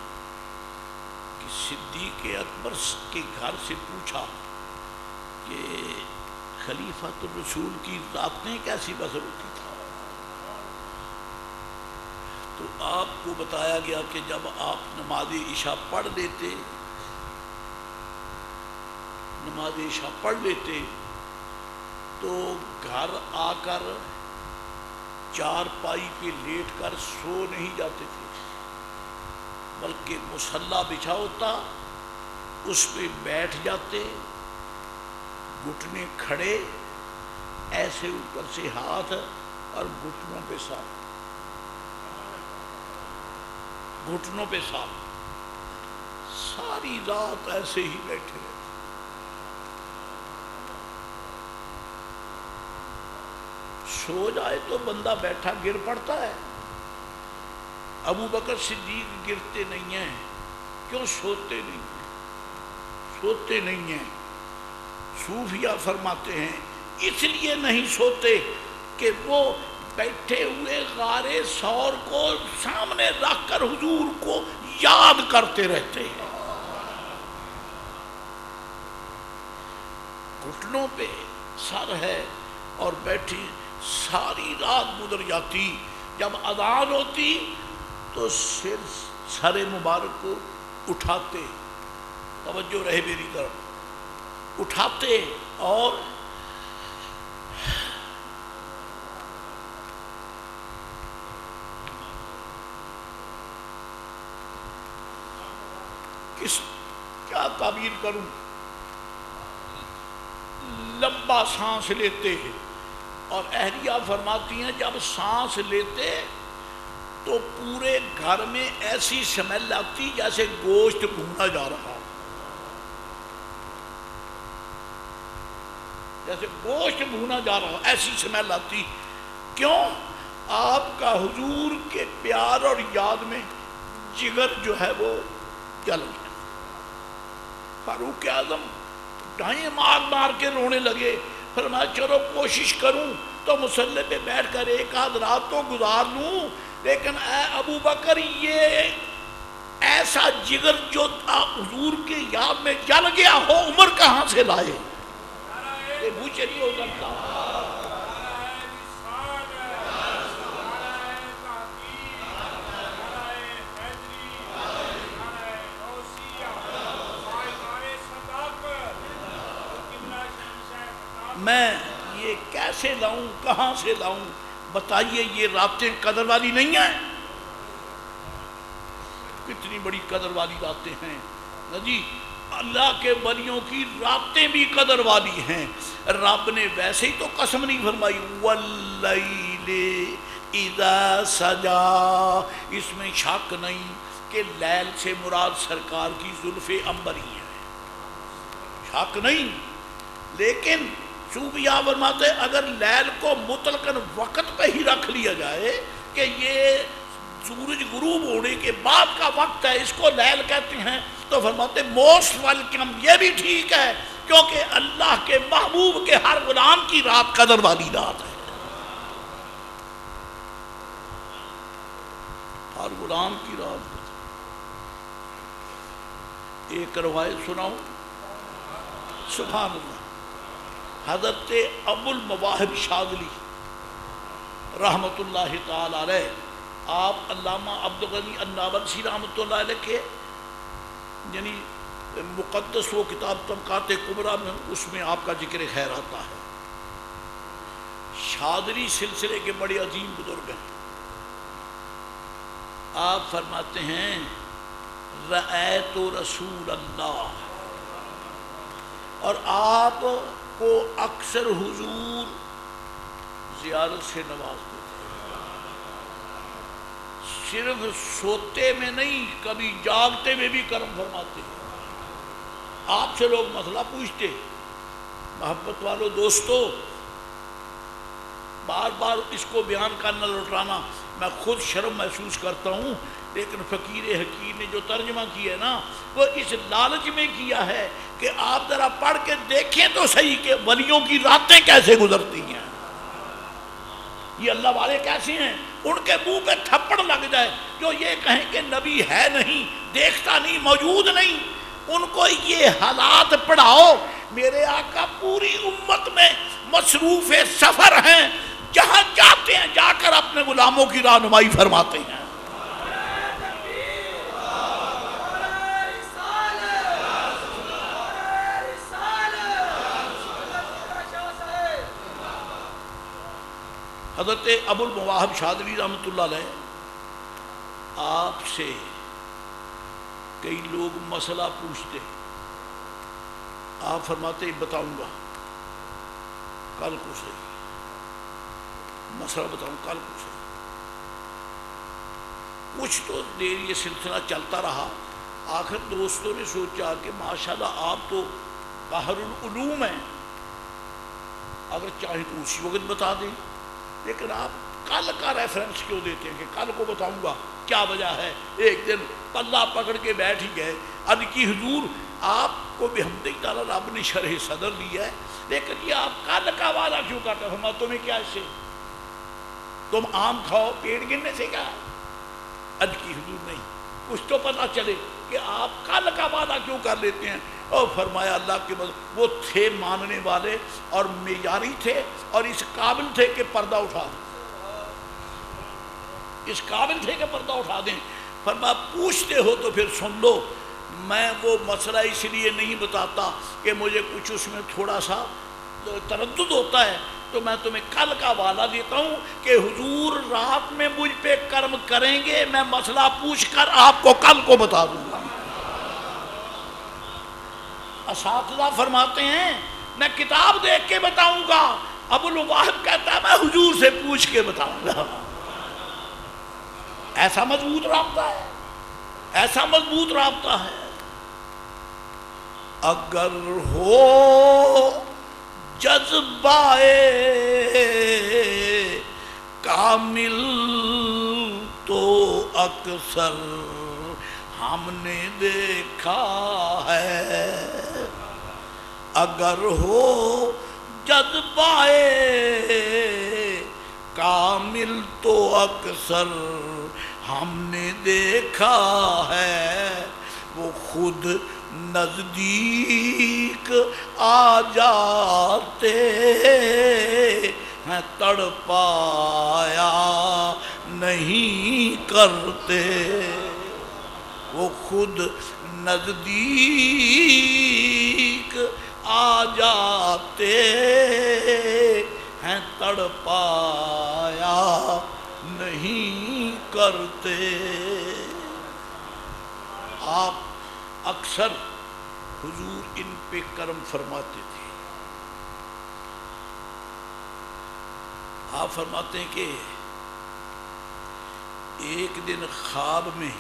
کہ صدیق اکبر کے گھر سے پوچھا کہ خلیفۃ الرسول کی راتیں کیسی بسر ہوتی تھی. تو آپ کو بتایا گیا کہ جب آپ نماز عشاء پڑھ لیتے، نماز عشاء پڑھ لیتے تو گھر آ کر چارپائی پہ لیٹ کر سو نہیں جاتے تھے، بلکہ مصلی بچھا ہوتا اس پہ بیٹھ جاتے، گھٹنے کھڑے، ایسے اوپر سے ہاتھ اور گھٹنوں پہ ساتھ، گھٹنوں پہ ساتھ، ساری رات ایسے ہی بیٹھے رہتے. سو جائے تو بندہ بیٹھا گر پڑتا ہے. ابو بکر صدیق گرتے نہیں ہیں. کیوں؟ سوتے نہیں ہیں، سوتے نہیں ہیں. صوفیہ فرماتے ہیں اس لیے نہیں سوتے کہ وہ بیٹھے ہوئے غار ثور کو سامنے رکھ کر حضور کو یاد کرتے رہتے ہیں. گھٹنوں پہ سر ہے اور بیٹھی ساری رات گزر جاتی. جب اذان ہوتی تو سر مبارک کو اٹھاتے، توجہ رہے میری طرف، اٹھاتے اور کیا تعبیر کروں، لمبا سانس لیتے ہیں، اور اہلیہ فرماتی ہیں جب سانس لیتے تو پورے گھر میں ایسی اسمیل آتی جیسے گوشت بھونا جا رہا، جیسے گوشت بھونا جا رہا، ایسی اسمیل آتی۔ کیوں؟ آپ کا حضور کے پیار اور یاد میں جگر جو ہے وہ جل گیا۔ فاروق اعظم ڈائیں مار مار کے رونے لگے، فرمایا چلو کوشش کروں تو مصلی پہ بیٹھ کر ایک آدھ رات تو گزار لوں، لیکن اے ابو بکر یہ ایسا جگر جو حضور کی یاد میں جل گیا ہو عمر کہاں سے لائے؟ مجھے نہیں ہو سکتا۔ میں یہ کیسے لاؤں، کہاں سے لاؤں؟ بتائیے، یہ راتیں قدر والی نہیں ہیں؟ کتنی بڑی قدر والی راتیں ہیں نا جی۔ اللہ کے ولیوں کی راتیں بھی قدر والی ہیں۔ رب نے ویسے ہی تو قسم نہیں فرمائی واللیل اذا سجا، اس میں شک نہیں کہ لیل سے مراد سرکار کی زلف عنبری ہے، شک نہیں۔ لیکن صوفیاء فرماتے اگر لیل کو مطلقاً وقت پہ ہی رکھ لیا جائے کہ یہ سورج غروب ہونے کے بعد کا وقت ہے، اس کو لیل کہتے ہیں، تو فرماتے موسٹ ویلکم، یہ بھی ٹھیک ہے، کیونکہ اللہ کے محبوب کے ہر غلام کی رات قدر والی رات ہے، ہر غلام کی رات۔ ایک روایت سناؤں؟ سبحان اللہ۔ حضرت ابو المواہب شاذلی رحمت اللہ تعالی علیہ، آپ علامہ عبدالغنی النابلسی رحمت اللہ علیہ کے یعنی مقدس وہ کتاب طبقات کبریٰ میں، اس میں آپ کا ذکر خیر آتا ہے۔ شاذلی سلسلے کے بڑے عظیم بزرگ ہیں۔ آپ فرماتے ہیں رأیت رسول اللہ، اور آپ کو اکثر حضور زیارت سے نوازتے تھے، صرف سوتے میں نہیں، کبھی جاگتے میں بھی کرم فرماتے ہیں۔ آپ سے لوگ مسئلہ پوچھتے، محبت والو دوستو، بار بار اس کو بیان کرنا لوٹانا میں خود شرم محسوس کرتا ہوں، لیکن فقیر حکیم نے جو ترجمہ کیا ہے نا، وہ اس لالچ میں کیا ہے کہ آپ ذرا پڑھ کے دیکھیں تو صحیح کہ ولیوں کی راتیں کیسے گزرتی ہیں، یہ اللہ والے کیسے ہیں۔ ان کے منہ پہ تھپڑ لگ جائے جو یہ کہیں کہ نبی ہے نہیں، دیکھتا نہیں، موجود نہیں، ان کو یہ حالات پڑھاؤ۔ میرے آقا پوری امت میں مصروف سفر ہیں، جہاں جاتے ہیں جا کر اپنے غلاموں کی رہنمائی فرماتے ہیں۔ حضرت ابو المواہب شاذلی رحمۃ اللہ علیہ، آپ سے کئی لوگ مسئلہ پوچھتے، آپ فرماتے بتاؤں گا کل کو صحیح، مسئلہ بتاؤں کل کو صحیح۔ کچھ تو دیر یہ سلسلہ چلتا رہا، آخر دوستوں نے سوچا کہ ماشاءاللہ آپ تو بحر العلوم ہیں، اگر چاہیں تو اسی وقت بتا دیں، لیکن آپ کل کا ریفرنس کیوں دیتے ہیں کہ کل کو بتاؤں گا؟ کیا وجہ ہے؟ ایک دن پلہ پکڑ کے بیٹھ ہی گئے، اد کی حضور آپ کو بھی ہم تعالیٰ رب نے شرح صدر دیا ہے، لیکن یہ آپ کل کا وعدہ کیوں کرتے ہیں؟ تمہیں کیا اس سے؟ تم آم کھاؤ پیٹ گرنے سے کیا؟ اد کی حضور نہیں، کچھ تو پتہ چلے کہ آپ کل کا وعدہ کیوں کر لیتے ہیں۔ اور فرمایا اللہ کے وہ تھے ماننے والے اور معیاری تھے اور اس قابل تھے کہ پردہ اٹھا دیں، اس قابل تھے کہ پردہ اٹھا دیں۔ فرمایا پوچھتے ہو تو پھر سن لو، میں وہ مسئلہ اس لیے نہیں بتاتا کہ مجھے کچھ اس میں تھوڑا سا تردد ہوتا ہے، تو میں تمہیں کل کا وعدہ دیتا ہوں کہ حضور رات میں مجھ پہ کرم کریں گے، میں مسئلہ پوچھ کر آپ کو کل کو بتا دوں گا۔ اساتذہ فرماتے ہیں میں کتاب دیکھ کے بتاؤں گا. ابو لباب کہتا ہے میں حضور سے پوچھ کے بتاؤں گا. ایسا مضبوط رابطہ ہے, ایسا مضبوط رابطہ ہے. اگر ہو جذبہ کامل تو اکثر ہم نے دیکھا ہے. اگر ہو جذبہ کامل تو اکثر ہم نے دیکھا ہے. وہ خود نزدیک آ جاتے ہیں, تڑپایا نہیں کرتے. وہ خود نزدیک آ جاتے ہیں, تڑپایا نہیں کرتے. آپ اکثر حضور ان پہ کرم فرماتے تھے. آپ فرماتے ہیں کہ ایک دن خواب میں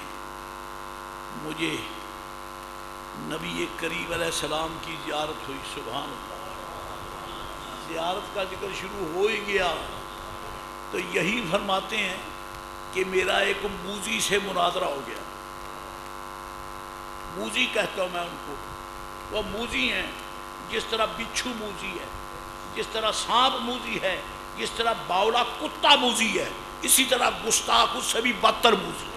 مجھے نبی کریم علیہ السلام کی زیارت ہوئی. سبحان اللہ, زیارت کا ذکر شروع ہو ہی گیا تو یہی فرماتے ہیں کہ میرا ایک موذی سے مناظرہ ہو گیا. موذی کہتا ہوں میں ان کو, وہ موذی ہیں جس طرح بچھو موذی ہے, جس طرح سانپ موذی ہے, جس طرح باولا کتا موذی ہے, اسی طرح گستاخ اس سے بھی بدتر موذی ہے.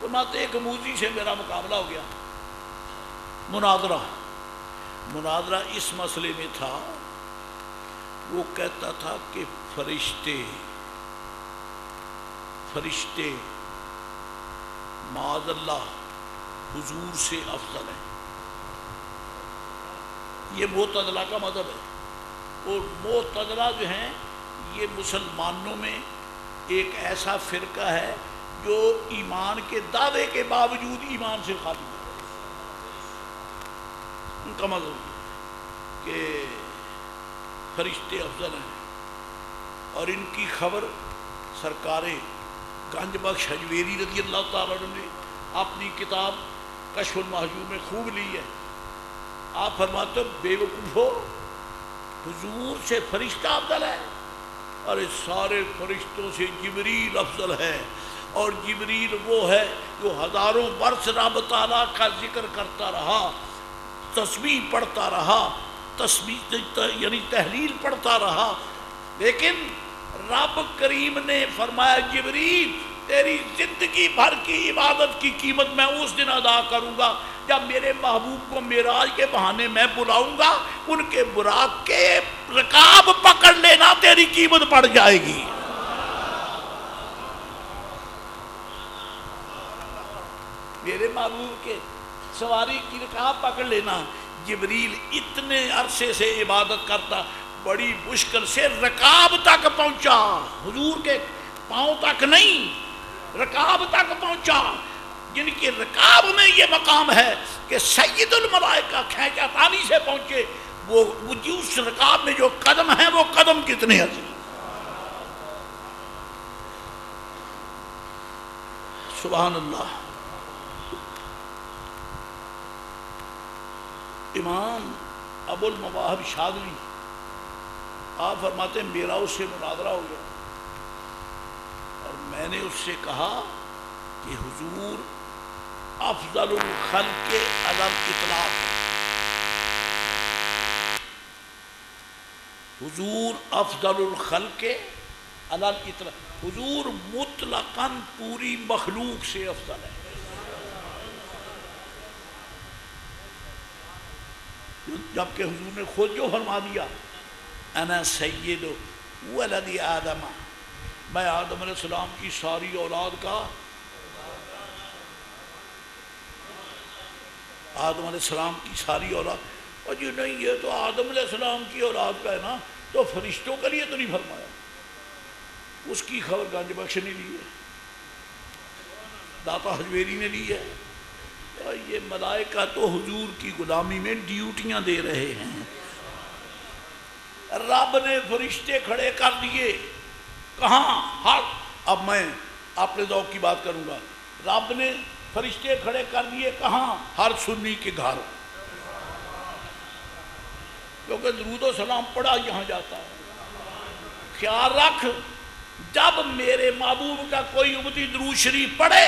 فرماتے ایک موذی سے میرا مقابلہ ہو گیا. مناظرہ اس مسئلے میں تھا, وہ کہتا تھا کہ فرشتے معاذ اللہ حضور سے افضل ہیں. یہ معتزلہ کا مذہب ہے. اور معتزلہ جو ہیں یہ مسلمانوں میں ایک ایسا فرقہ ہے جو ایمان کے دعوے کے باوجود ایمان سے خالی ہے. ان کا مذہب ہے کہ فرشتے افضل ہیں, اور ان کی خبر سرکار گنج بخش حجویری رضی اللہ تعالیٰ عنہ نے اپنی کتاب کشف المحجوب میں خوب لی ہے. آپ فرماتے ہو بے وقوف ہو, حضور سے فرشتہ افضل ہے. ارے سارے فرشتوں سے جبریل افضل ہے, اور جبریل وہ ہے جو ہزاروں برس رب تعالیٰ کا ذکر کرتا رہا, تسبیح پڑھتا رہا, تسبیح یعنی تحلیل پڑھتا رہا. لیکن رب کریم نے فرمایا جبریل تیری زندگی بھر کی عبادت کی قیمت میں اس دن ادا کروں گا جب میرے محبوب کو معراج کے بہانے میں بلاؤں گا. ان کے براق کے رکاب پکڑ لینا, تیری قیمت پڑ جائے گی. میرے محبوب کے سواری کی رکاب پکڑ لینا. جبریل اتنے عرصے سے عبادت کرتا, بڑی مشکل سے رکاب تک پہنچا, حضور کے پاؤں تک نہیں, رکاب تک پہنچا. جن کی رکاب میں یہ مقام ہے کہ سید الملائکہ کھینچا تانی سے پہنچے, وہ اس رکاب میں جو قدم ہیں وہ قدم کتنے عظیم. سبحان اللہ. امام ابو المواہب شاذلی آپ فرماتے ہیں میرا اس سے مناظرہ ہو گیا, اور میں نے اس سے کہا کہ حضور افضل الخلق علی الاطلاق, حضور افضل الخلق علی الاطلاق, حضور مطلقاً پوری مخلوق سے افضل ہے. جبکہ حضور نے خود جو فرما دیا انا سید ولد آدم, میں آدم علیہ السلام کی ساری اولاد کا, آدم علیہ السلام کی ساری اولاد. اور جی نہیں یہ تو آدم علیہ السلام کی اولاد کا ہے نا, تو فرشتوں کے لیے تو نہیں فرمایا. اس کی خبر گنج بخش نے لی ہے, داتا حجویری نے لی ہے. اور یہ ملائکہ تو حضور کی غلامی میں ڈیوٹیاں دے رہے ہیں. رب نے فرشتے کھڑے کر دیے کہاں؟ اب میں اپنے ذوق کی بات کروں گا. رب نے فرشتے کھڑے کر دیے کہاں؟ ہر سنی کے گھر، کیونکہ درود و سلام پڑھا یہاں جاتا ہے. خیال رکھ، جب میرے محبوب کا کوئی امتی درود شریف پڑھے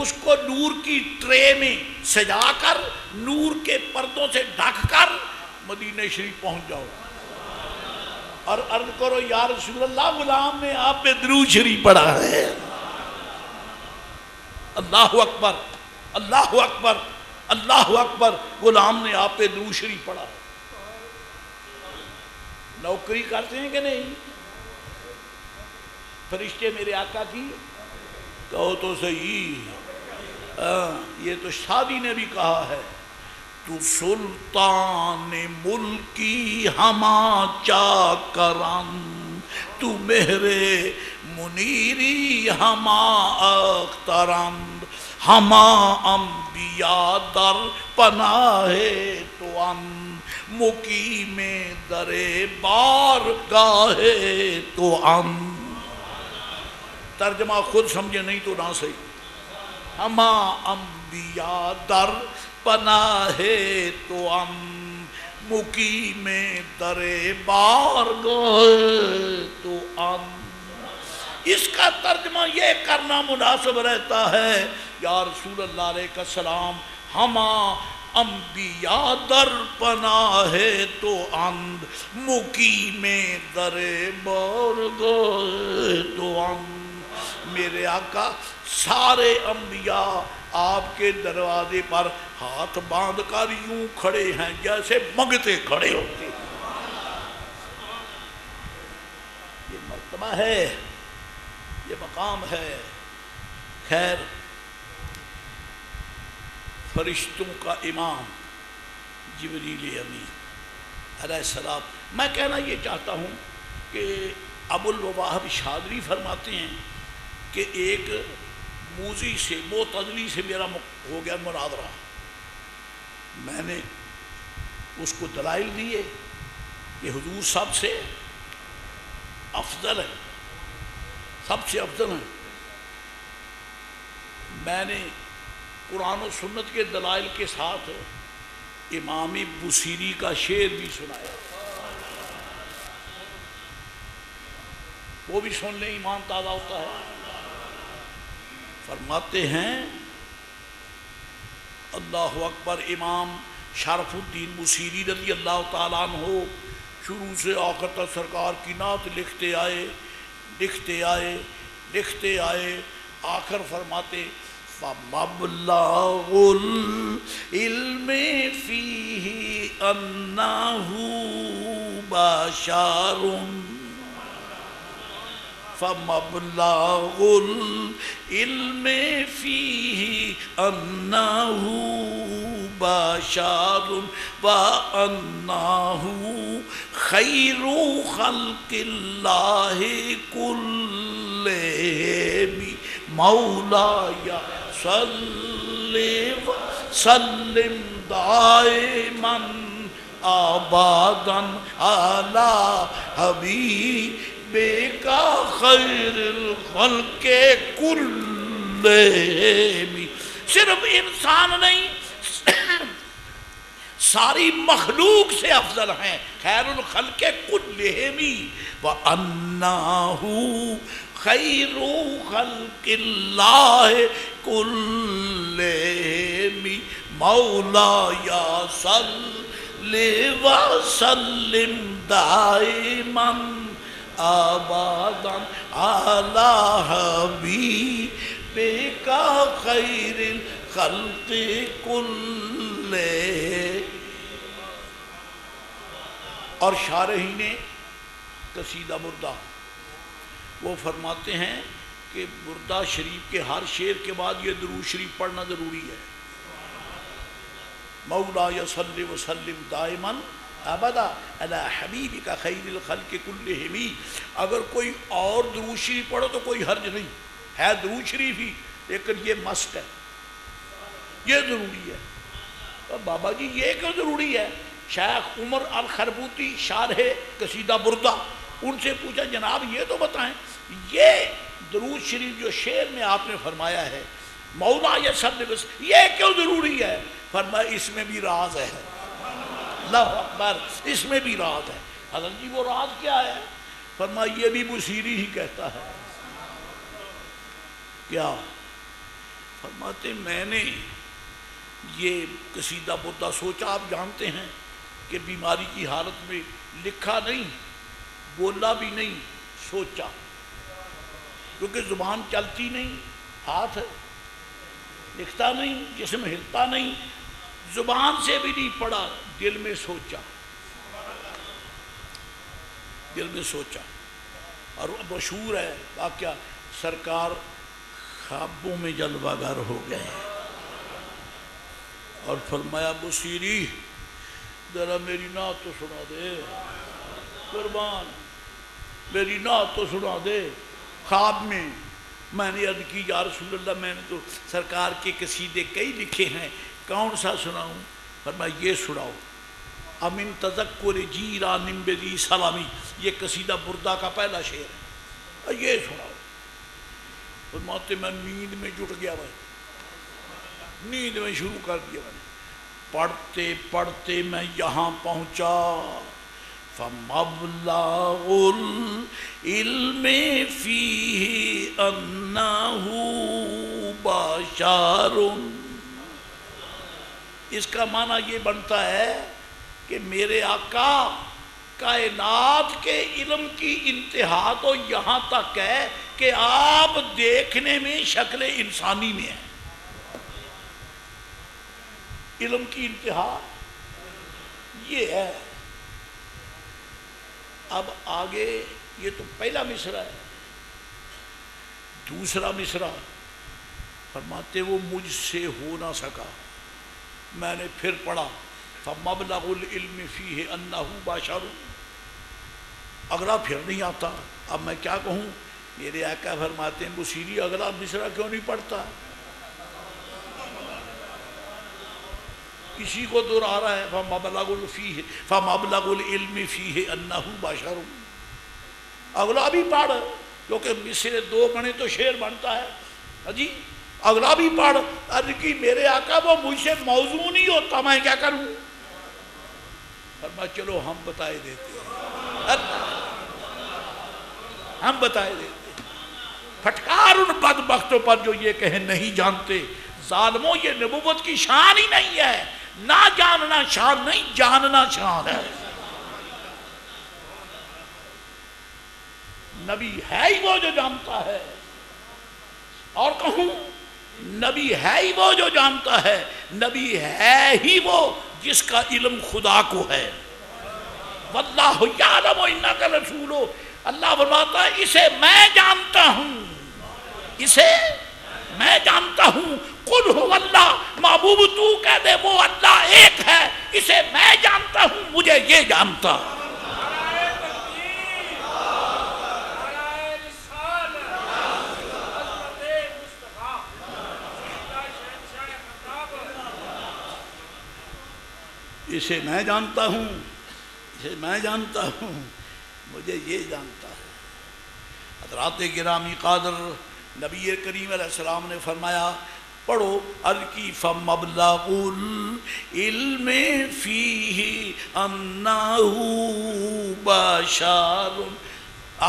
اس کو نور کی ٹرے میں سجا کر نور کے پردوں سے ڈھک کر مدینہ شریف پہنچ جاؤ اور عرض کرو یا رسول اللہ غلام نے آپ پہ درود شریف پڑھا ہے. اللہ اکبر، اللہ اکبر، اللہ اکبر، غلام نے آپ پہ درود شریف پڑھا ہے. نوکری کرتے ہیں کہ نہیں فرشتے میرے آقا کی؟ کہو تو صحیح. یہ تو شادی نے بھی کہا ہے، تو سلطان ملکی ہما چاکران، تو مہرے منیری ہما اختران، ہما انبیاء در پناہ تو ان، مقیم در بارگاہ تو ان. ترجمہ خود سمجھے نہیں تو نہ صحیح. ہما انبیاء در پناہ تو ان، مقیم در بارگاہ تو ان. اس کا ترجمہ یہ کرنا مناسب رہتا ہے، یا رسول اللہ علیہ السلام ہما انبیاء در پناہ تو ان، مقیم در بارگاہ تو ان. میرے آقا سارے انبیاء آپ کے دروازے پر ہاتھ باندھ کر یوں کھڑے ہیں جیسے منگتے کھڑے ہوتے. یہ مرتبہ ہے، یہ مقام ہے. خیر، فرشتوں کا امام جبریل امین علیہ السلام. میں کہنا یہ چاہتا ہوں کہ ابو الوہاب شاذلی فرماتے ہیں کہ ایک موذی سے معتزلی سے میرا ہو گیا مناظرہ. میں نے اس کو دلائل دیے کہ حضور سب سے افضل ہے، سب سے افضل ہیں. میں نے قرآن و سنت کے دلائل کے ساتھ امام بصیری کا شعر بھی سنایا. وہ بھی سن لیں، ایمان تازہ ہوتا ہے. فرماتے ہیں اللہ اکبر. امام شرف الدین بصیری رضی اللہ تعالیٰ عنہ شروع سے آخر تک سرکار کی نعت لکھتے آئے لکھتے آئے لکھتے آئے. آخر فرماتے فَمَبْلَغُ الْعِلْمِ فِيهِ أَنَّهُ بَشَرٌ، فَمَبْلَغُ الْعِلْمِ فِيهِ أَنَّهُ بَشَرٌ وَأَنَّهُ خَيْرُ خَلْقِ اللَّهِ كُلِّهِمْ مولایا صلی وسلم دائما ابدا علی حبیبک خیر الخلق کلہم. صرف انسان نہیں، ساری مخلوق سے افضل ہیں. خیر الخلق کلہم وانہ خیر خلق اللہ کلہم مولایا صلی وسلم دائما ابدا علی حبیبک خیر الخلق کلہم. اور شارحین قصیدہ بردہ وہ فرماتے ہیں کہ بردہ شریف کے ہر شعر کے بعد یہ درود شریف پڑھنا ضروری ہے. مولایا صلی وسلم دائما ابدا علی حبیبک خیر الخلق کلہم. اگر کوئی اور درود شریف پڑھو تو کوئی حرج نہیں ہے، درود شریف ہی، لیکن یہ مست ہے. یہ ضروری ہے۔ بابا جی یہ کیوں ضروری ہے؟ شیخ عمر الخربوتی شارح قصیدہ بردہ، ان سے پوچھا جناب یہ تو بتائیں یہ درود شریف جو شعر میں آپ نے فرمایا ہے مولا یہ کیوں ضروری ہے؟ فرمایا اس میں بھی راز ہے۔ اللہ اکبر، اس میں بھی راز ہے۔ حضرت جی وہ راز کیا ہے؟ فرمایا یہ بھی بصیری ہی کہتا ہے۔ کیا؟ فرماتے میں نے یہ قصیدہ بردہ سوچا، آپ جانتے ہیں کہ بیماری کی حالت میں لکھا نہیں، بولا بھی نہیں، سوچا، کیونکہ زبان چلتی نہیں، ہاتھ لکھتا نہیں، جسم ہلتا نہیں، زبان سے بھی نہیں پڑھا، دل میں سوچا، دل میں سوچا۔ اور مشہور ہے واقعہ، سرکار خوابوں میں جلوہ گر ہو گئے اور فرمایا بصیری ذرا میری نعت تو سنا دے، قربان میری نعت تو سنا دے۔ خواب میں نے عرض کی یا رسول اللہ میں نے تو سرکار کے قصیدے کئی لکھے ہیں، کون سا سناؤں؟ فرمایا یہ سناؤ، امن تذکر جیران بذی سلامی، یہ قصیدہ بردہ کا پہلا شعر ہے، یہ سناؤ۔ فرماتے میں نیند میں جٹ گیا، بھائی نیند میں شروع کر دیا، میں نے پڑھتے پڑھتے میں یہاں پہنچا، فَمَبْلَغُ الْعِلْمِ فِيهِ أَنَّهُ بَشَرٌ۔ اس کا معنی یہ بنتا ہے کہ میرے آقا کائنات کے علم کی انتہا تو یہاں تک ہے کہ آپ دیکھنے میں شکل انسانی میں ہیں۔ علم کی انتہا یہ ہے۔ اب آگے یہ تو پہلا مصرع ہے، دوسرا مصرع فرماتے وہ مجھ سے ہو نہ سکا، میں نے پھر پڑھا فَمَبْلَغُ الْعِلْمِ فِيهِ أَنَّهُ بَشَرٌ۔ اگلا پھر نہیں آتا، اب میں کیا کہوں؟ میرے آقا فرماتے ہیں بصیری اگلا مصرع کیوں نہیں پڑھتا؟ اسی کو دہرا رہا ہے فَمَبْلَغُ الْعِلْمِ فِيهِ أَنَّهُ بَشَرٌ۔ اگلا بھی پڑھ، کیونکہ مصرع دو بنے تو شعر بنتا ہے جی، اگلا بھی پڑھ۔ عرض کی میرے آقا وہ مجھ سے موضوع نہیں ہوتا، میں کیا کروں؟ فرمایا چلو ہم بتائے دیتے ہیں، ہم بتائے دیتے ہیں۔ پھٹکار ان بدبختوں پر جو یہ کہیں نہیں جانتے، ظالموں یہ نبوت کی شان ہی نہیں ہے، نہ جاننا شان نہیں، جاننا شان ہے۔ نبی ہے ہی وہ جو جانتا ہے، اور کہوں نبی ہے ہی وہ جو جانتا ہے، نبی ہے ہی وہ جس کا علم خدا کو ہے۔ واللہ یعلم انک رسول، اللہ فرماتا ہے اسے میں جانتا ہوں، اسے میں جانتا ہوں۔ قل هو اللہ، محبوب تو کہہ دے وہ اللہ ایک ہے، اسے میں جانتا ہوں، مجھے یہ جانتا۔ اسے میں جانتا ہوں، اسے میں جانتا ہوں، مجھے یہ جانتا ہے۔ حضرات گرامی قادر، نبی کریم علیہ السلام نے فرمایا پڑھو، عرض کی فَمَبْلَغُ الْعِلْمِ فِيهِ أَنَّهُ بَشَرٌ۔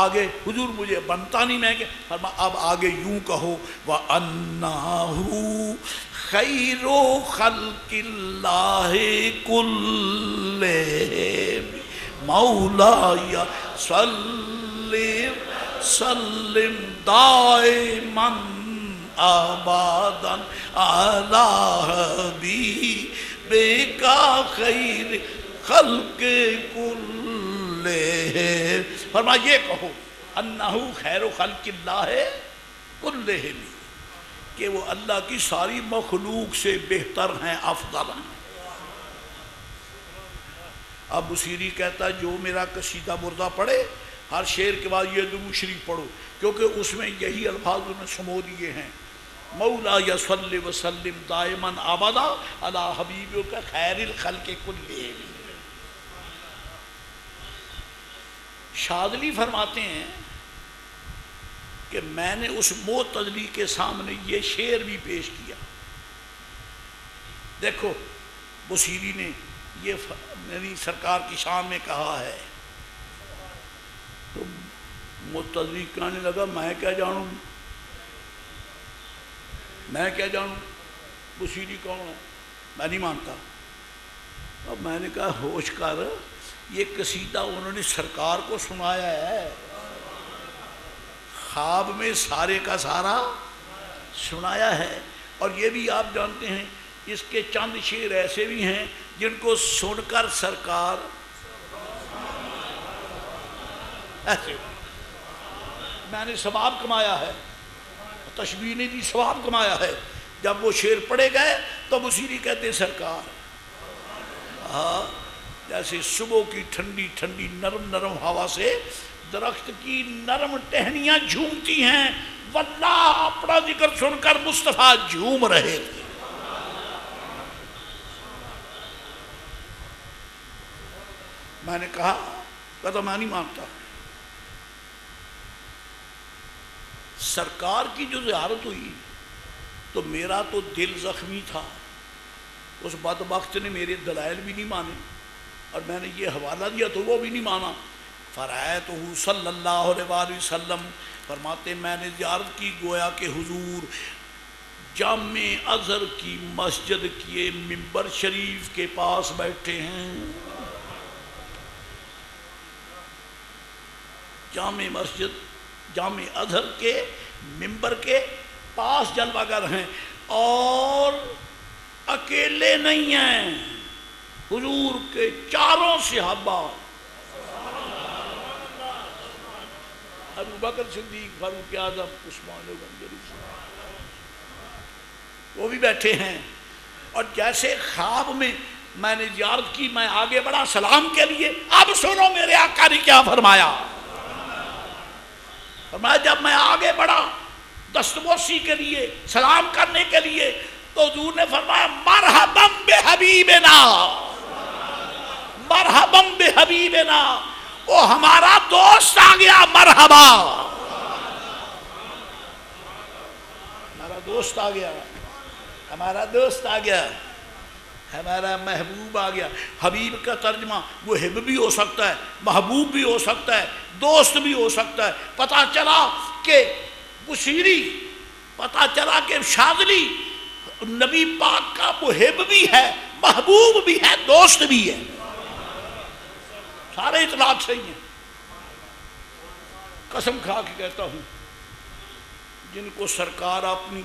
آگے حضور مجھے بنتا نہیں، میں کہ فرمایا اب آگے یوں کہو وَأَنَّهُ خَيْرُ خَلْقِ اللَّهِ كُلِّهِمْ مَوْلَايَ سَلِّمْ دَائِمًا آباداً عَلَى حَبِيبِكَ خَيْرِ خَلْقِ كُلِّهِمْ۔ فرمایا یہ کہو انہو خیر خلق اللہ کلہم، کہ وہ اللہ کی ساری مخلوق سے بہتر ہیں، افضل ہیں۔ اب بصیری کہتا ہے جو میرا قصیدہ بردہ پڑھے ہر شعر کے بعد یہ درود شریف پڑھو، کیونکہ اس میں یہی الفاظ انہیں سمو دیے ہیں مولا یصلی وسلم دائما ابدا علی حبیبک خیر الخلق کلہم۔ شاذلی فرماتے ہیں کہ میں نے اس معتزلی کے سامنے یہ شعر بھی پیش کیا، دیکھو بصیری نے یہ میری سرکار کی شان میں کہا ہے، تو معتزلی کہنے لگا میں کیا جانوں، میں کیا جانوں، بصیری کون ہے، میں نہیں مانتا۔ اب میں نے کہا ہوش کر، یہ قصیدہ انہوں نے سرکار کو سنایا ہے، خواب میں سارے کا سارا سنایا ہے، اور یہ بھی آپ جانتے ہیں اس کے چند شعر ایسے بھی ہیں جن کو سن کر سرکار ایسے میں نے ثواب کمایا ہے، تشبیہ نے دی ثواب کمایا ہے۔ جب وہ شعر پڑھے گئے تو بصیری کہتے ہیں سرکار جیسے صبح کی ٹھنڈی ٹھنڈی نرم نرم ہوا سے درخت کی نرم ٹہنیاں جھومتی ہیں، واللہ اپنا ذکر سن کر مصطفیٰ جھوم رہے تھے۔ میں نے کہا تو میں نہیں مانتا۔ سرکار کی جو زیارت ہوئی تو میرا تو دل زخمی تھا، اس بدبخت نے میرے دلائل بھی نہیں مانے، اور میں نے یہ حوالہ دیا تو وہ بھی نہیں مانا۔ فرأیتہ صلی اللہ علیہ وآلہ وسلم فرماتے میں نے زیارت کی گویا کہ حضور جامع ازہر کی مسجد کے منبر شریف کے پاس بیٹھے ہیں، جامع مسجد جامع ازہر کے منبر کے پاس جلوہ گر ہیں، اور اکیلے نہیں ہیں، حضور کے چاروں صحابہ ابو بکر صدیق، فاروق اعظم، عثمان غنی وہ بھی بیٹھے ہیں۔ اور جیسے خواب میں نے زیارت کی، میں آگے بڑھا سلام کے لیے، اب سنو میرے آقا نے کیا فرمایا۔ فرمایا جب میں آگے بڑھا دستبوسی کے لیے، سلام کرنے کے لیے، تو حضور نے فرمایا مرحبا بحبیبنا، مرحبا بحبیبنا، وہ ہمارا دوست آ گیا، مرحبا، ہمارا دوست آ گیا، ہمارا دوست آ گیا، ہمارا محبوب آ گیا۔ حبیب کا ترجمہ محب بھی ہو سکتا ہے، محبوب بھی ہو سکتا ہے، دوست بھی ہو سکتا ہے۔ پتہ چلا کہ بصیری، پتہ چلا کہ شاذلی نبی پاک کا محب بھی ہے، محبوب بھی ہے، دوست بھی ہے، سارے اطلاعات صحیح ہیں۔ قسم کھا کے کہتا ہوں جن کو سرکار اپنی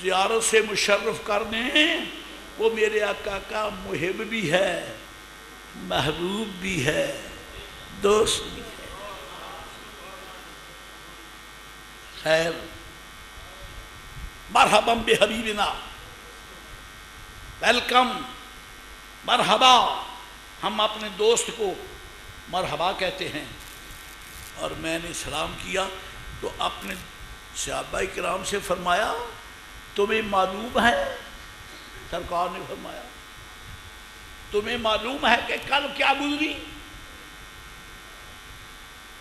زیارت سے مشرف کر دیں وہ میرے آقا کا محب بھی ہے، محبوب بھی ہے، دوست بھی ہے۔ خیر، مرحبا بحبیبنا، ویلکم، مرحبا، ہم اپنے دوست کو مرحبا کہتے ہیں۔ اور میں نے سلام کیا تو اپنے صحابہ کرام سے فرمایا تمہیں معلوم ہے، سرکار نے فرمایا تمہیں معلوم ہے کہ کل کیا گزری،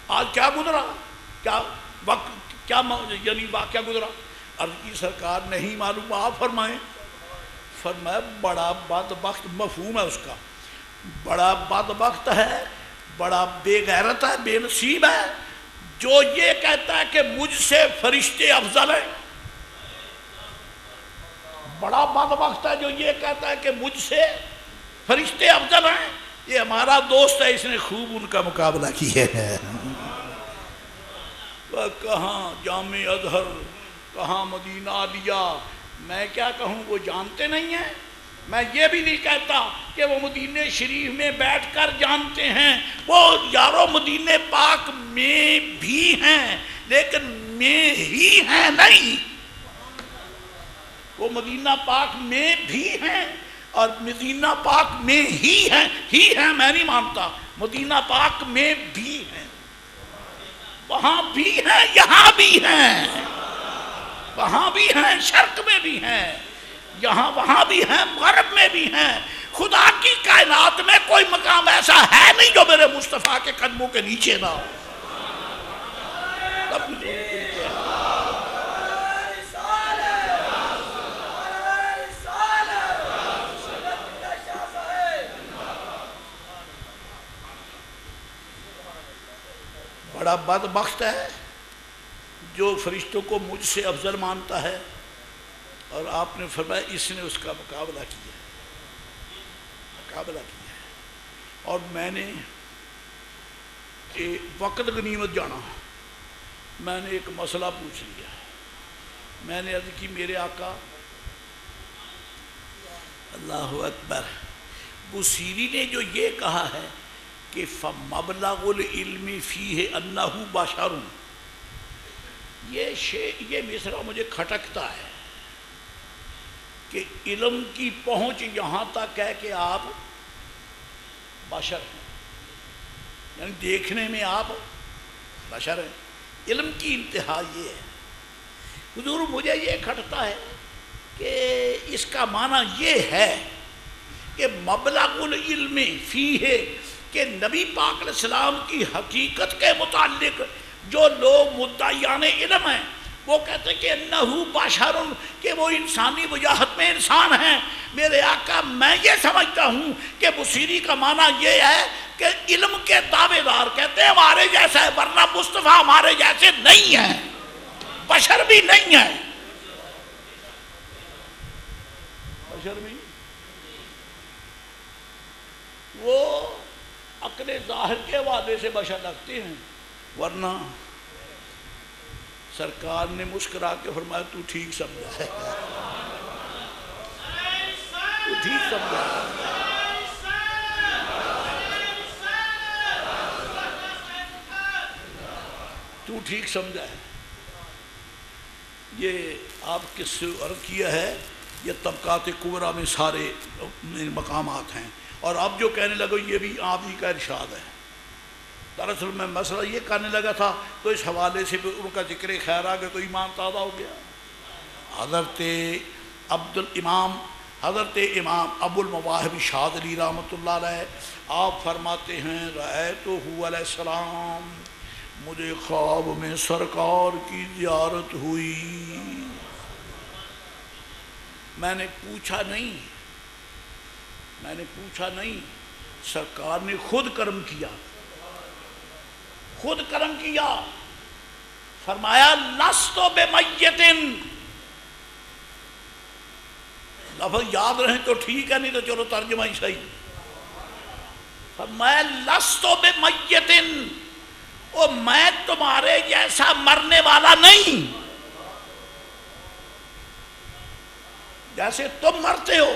آج کیا گزرا، کیا وقت، کیا یعنی واقعہ گزرا۔ عرض کی سرکار نہیں معلوم، آپ فرمائیں۔ فرمایا بڑا بدبخت، مفہوم ہے اس کا، بڑا بدبخت ہے، بڑا بے غیرت ہے، بے نصیب ہے جو یہ کہتا ہے کہ مجھ سے فرشتے افضل ہیں، بڑا بدبخت ہے جو یہ کہتا ہے کہ مجھ سے فرشتے افضل ہیں۔ یہ ہمارا دوست ہے، اس نے خوب ان کا مقابلہ کیا ہے۔ کہاں جامع ازہر، کہاں مدینہ عالیہ، میں کیا کہوں، وہ جانتے نہیں ہیں۔ میں یہ بھی نہیں کہتا کہ وہ مدینہ شریف میں بیٹھ کر جانتے ہیں، وہ یارو مدینہ پاک میں بھی ہیں لیکن میں ہی ہیں نہیں، وہ مدینہ پاک میں بھی ہیں اور مدینہ پاک میں ہی ہیں، میں نہیں مانتا، مدینہ پاک میں بھی ہیں، وہاں بھی ہیں، یہاں بھی ہیں۔ وہاں بھی ہیں، شرق میں بھی ہیں، یہاں وہاں بھی ہیں، غرب میں بھی ہیں۔ خدا کی کائنات میں کوئی مقام ایسا ہے نہیں جو میرے مصطفیٰ کے قدموں کے نیچے نہ ہو۔ بڑا بدبخت ہے جو فرشتوں کو مجھ سے افضل مانتا ہے، اور آپ نے فرمایا اس نے اس کا مقابلہ کیا ہے۔ اور میں نے وقت غنیمت جانا، میں نے ایک مسئلہ پوچھ لیا۔ میں نے عرض کی میرے آقا اللہ اکبر، بصیری نے جو یہ کہا ہے کہ فَمَبْلَغُ الْعِلْمِ فِيهِ أَنَّهُ بَشَرٌ، یہ مصرع مجھے کھٹکتا ہے کہ علم کی پہنچ یہاں تک ہے کہ آپ بشر ہیں، یعنی دیکھنے میں آپ بشر ہیں، علم کی انتہا یہ ہے۔ حضور مجھے یہ کھٹتا ہے کہ اس کا معنی یہ ہے کہ مبلغ العلم فیہ، کہ نبی پاک علیہ السلام کی حقیقت کے متعلق جو لوگ مدعیان علم ہیں وہ کہتے ہیں کہ انہو بشر، کہ وہ انسانی وجاہت میں انسان ہیں۔ میرے آقا میں یہ سمجھتا ہوں کہ بصیری کا معنی یہ ہے کہ علم کے دعوے دار کہتے ہیں ہمارے جیسا ہے، ورنہ مصطفیٰ ہمارے جیسے نہیں ہیں، بشر بھی نہیں ہیں، بشر بھی۔ وہ عقل ظاہر کے وعدے سے بشر لگتے ہیں، ورنہ سرکار نے مسکرا کے فرمایا تو ٹھیک سمجھا ہے، تو ٹھیک سمجھا ہے۔ تو ٹھیک سمجھا ہے۔ یہ آپ کس سے عرض کیا ہے، یہ طبقات کبریٰ میں سارے مقامات ہیں، اور اب جو کہنے لگو یہ بھی آپ ہی کا ارشاد ہے۔ دراصل میں مسئلہ یہ کرنے لگا تھا تو اس حوالے سے ان کا ذکر خیر آ گیا تو ایمان تازہ ہو گیا۔ حضرت امام ابو المواہب شاذلی رحمۃ اللہ علیہ آپ فرماتے ہیں رأیتہ علیہ السلام، مجھے خواب میں سرکار کی زیارت ہوئی، میں نے پوچھا نہیں، سرکار نے خود کرم کیا، فرمایا لست بمیت، لفظ یاد رہیں تو ٹھیک ہے، نہیں تو چلو ترجمہ ہی صحیح۔ فرمایا لست بمیت، او میں تمہارے جیسا مرنے والا نہیں، جیسے تم مرتے ہو،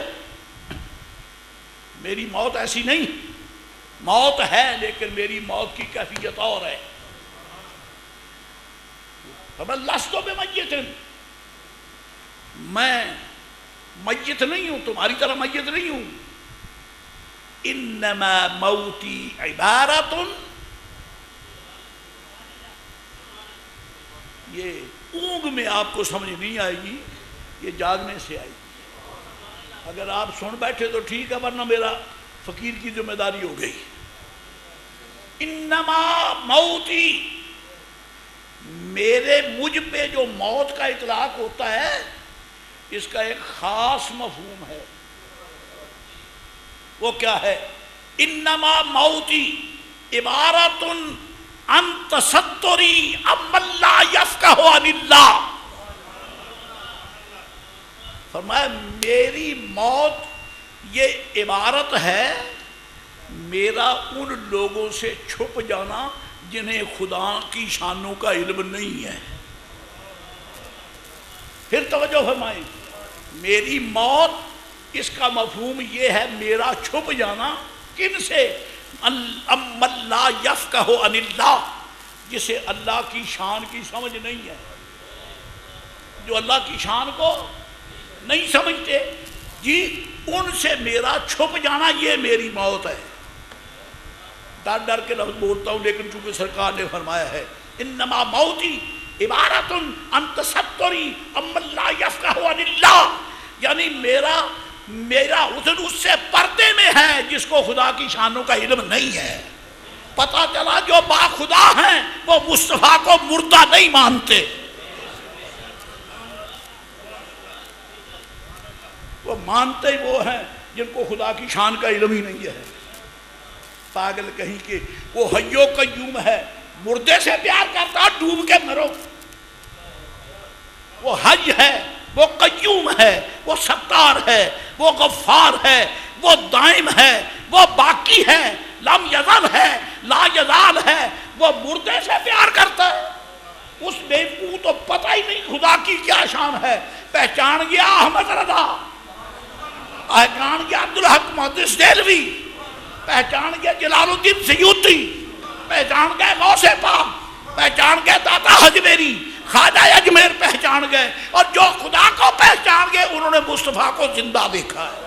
میری موت ایسی نہیں، موت ہے لیکن میری موت کی کیفیت اور ہے۔ فرمایا لست بمیت، میں میت نہیں ہوں، تمہاری طرح میت نہیں ہوں، انما موتی عبارت، یہ اونگ میں آپ کو سمجھ نہیں آئے گی، یہ جاگنے سے آئے گی۔ اگر آپ سن بیٹھے تو ٹھیک ہے، ورنہ میرا فقیر کی ذمہ داری ہو گئی۔ انما موتی، مجھ پہ جو موت کا اطلاق ہوتا ہے اس کا ایک خاص مفہوم ہے، وہ کیا ہے؟ انما موتی عبارت عن تستری عمن لا یفقہ عن اللہ، فرمایا میری موت یہ عبارت ہے میرا ان لوگوں سے چھپ جانا جنہیں خدا کی شانوں کا علم نہیں ہے۔ پھر توجہ فرمائیں، میری موت اس کا مفہوم یہ ہے میرا چھپ جانا، کن سے؟ امن لا یفقہ عن اللہ، جسے اللہ کی شان کی سمجھ نہیں ہے، جو اللہ کی شان کو نہیں سمجھتے، جی ان سے میرا چھپ جانا یہ میری موت ہے۔ ڈر ڈر کے لفظ بولتا ہوں لیکن چونکہ سرکار نے فرمایا ہے انما موتی، عبارت عن تستری اما لا یفقہ عن اللہ، یعنی میرا حسن اس سے پردے میں ہے جس کو خدا کی شانوں کا علم نہیں ہے۔ پتہ چلا جو با خدا ہیں وہ مصطفیٰ کو مردہ نہیں مانتے، وہ مانتے ہی وہ ہیں جن کو خدا کی شان کا علم ہی نہیں ہے۔ پاگل کہیں کہ وہ حی و قیوم ہے، مردے سے پیار کرتا ڈوب کے مرو۔ وہ حی ہے، وہ قیوم ہے، وہ ستار ہے، وہ غفار ہے، وہ دائم ہے، وہ باقی ہے، لم یزل ہے، لا یزال ہے، وہ مردے سے پیار کرتا ہے۔ اس بیوقوف تو پتہ ہی نہیں خدا کی کیا شان ہے۔ پہچان گیا احمد رضا، پہچان گیا عبدالحق محدث دہلوی، پہچان گیا جلال الدین سیوطی، پہچان گئے غوث پاک، پہچان گئے داتا حجمیری، خواجہ اجمیر پہچان گئے، اور جو خدا کو پہچان گئے انہوں نے مصطفیٰ کو زندہ دیکھا ہے۔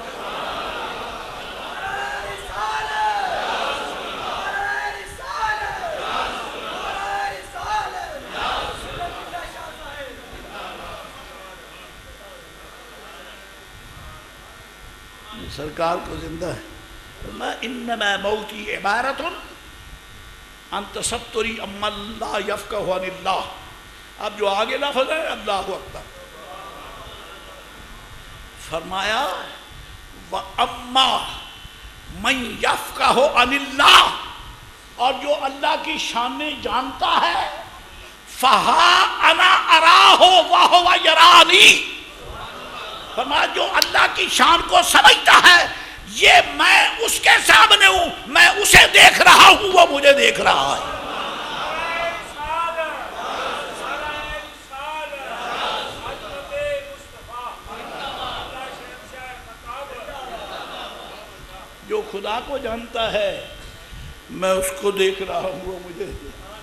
سرکار کو زندہ ہے۔ میں انما موتی عبارت عن تستری اما لا یفقہ عن اللہ۔ اب جو آگے لفظ ہے اللہ اکبر، فرمایا وَأَمَّا مَنْ يَفْقَهُ عَنِ اللَّهِ، اور جو اللہ کی شانیں جانتا ہے فَهَا أَنَا أَرَاهُ وَهُوَ يَرَانِي، فرمایا جو اللہ کی شان کو سمجھتا ہے یہ میں اس کے سامنے ہوں، میں اسے دیکھ رہا ہوں، وہ مجھے دیکھ رہا ہے۔ جو خدا کو جانتا ہے میں اس کو دیکھ رہا ہوں، وہ مجھے دیکھ رہا ہے۔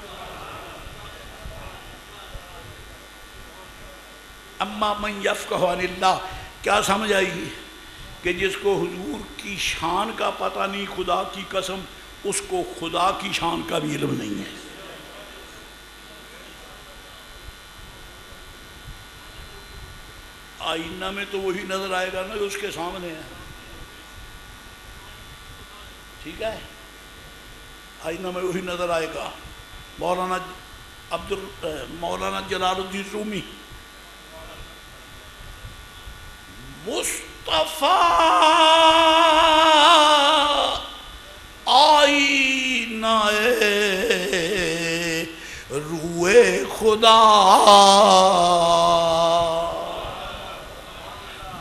اما من یفقہ عن اللہ، کیا سمجھ آئی کہ جس کو حضور کی شان کا پتہ نہیں، خدا کی قسم اس کو خدا کی شان کا بھی علم نہیں ہے۔ آئینہ میں تو وہی نظر آئے گا نا جو اس کے سامنے ہے، ٹھیک ہے، آئینہ میں وہی نظر آئے گا۔ مولانا جلال الدین رومی، مصطفیٰ آئینہ روئے خدا،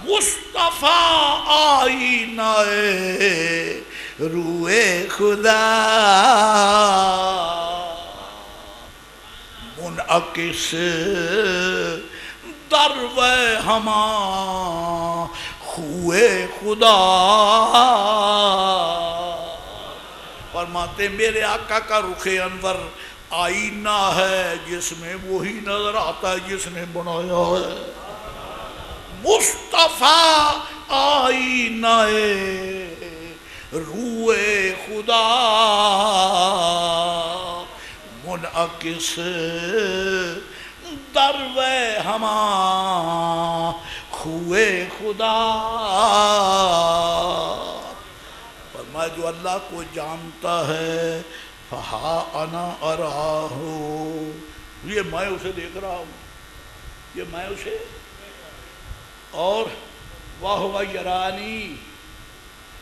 مصطفیٰ آئینہ روئے خدا، منعکس درو ہماں خوئے خدا۔ فرماتے میرے آقا کا رخ انور آئینہ ہے جس میں وہی نظر آتا ہے جس نے بنایا ہے۔ مصطفیٰ آئینہ روئے خدا، منعکس درو ہماں خوئے خدا۔ فرمایا جو اللہ کو جانتا ہے فہا انا اراہ، یہ میں اسے دیکھ رہا ہوں، یہ میں اسے، اور وَهُوَ یرانی،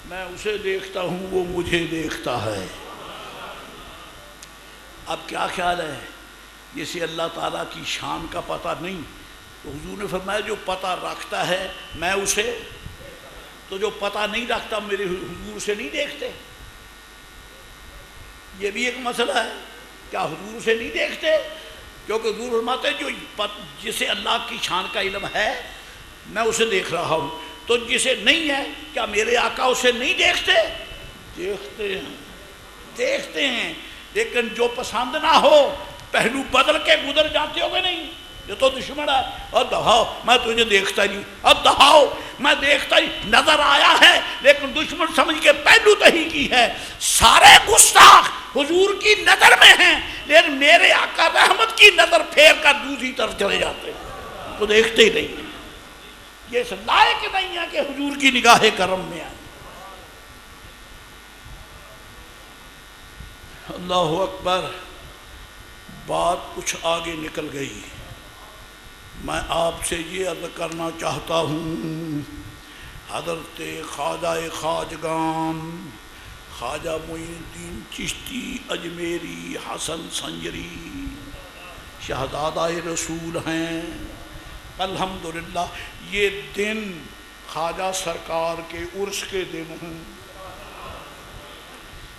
میں اسے دیکھتا ہوں وہ مجھے دیکھتا ہے۔ اب کیا خیال ہے، جسے اللہ تعالیٰ کی شان کا پتہ نہیں تو حضور نے فرمایا جو پتہ رکھتا ہے میں اسے، تو جو پتہ نہیں رکھتا میرے حضور سے نہیں دیکھتے؟ یہ بھی ایک مسئلہ ہے، کیا حضور سے نہیں دیکھتے؟ کیونکہ حضور فرماتے ہیں جو جسے اللہ کی شان کا علم ہے میں اسے دیکھ رہا ہوں، تو جسے نہیں ہے کیا میرے آقا اسے نہیں دیکھتے؟ دیکھتے ہیں، دیکھتے ہیں، لیکن جو پسند نہ ہو پہلو بدل کے گزر جاتے ہو گے نہیں؟ یہ تو دشمن ہے، اور دہاؤ میں تجھے دیکھتا ہی نہیں، اب دہاؤ میں دیکھتا ہی، نظر آیا ہے لیکن دشمن سمجھ کے پہلو تہی کی ہے۔ سارے گستاخ حضور کی نظر میں ہیں پھر میرے آقا رحمت کی نظر پھیر کر دوسری طرف چلے جاتے ہیں، تو دیکھتے ہی نہیں ہیں، یہ اس لائق نہیں ہے کہ حضور کی نگاہ کرم میں آئے۔ اللہ اکبر۔ بات کچھ آگے نکل گئی، میں آپ سے یہ عرض کرنا چاہتا ہوں، حضرت خواجہ خواجگان خواجہ معین الدین چشتی اجمیری حسن سنجری شہزادہ رسول ہیں۔ الحمدللہ یہ دن خواجہ سرکار کے عرس کے دن ہیں،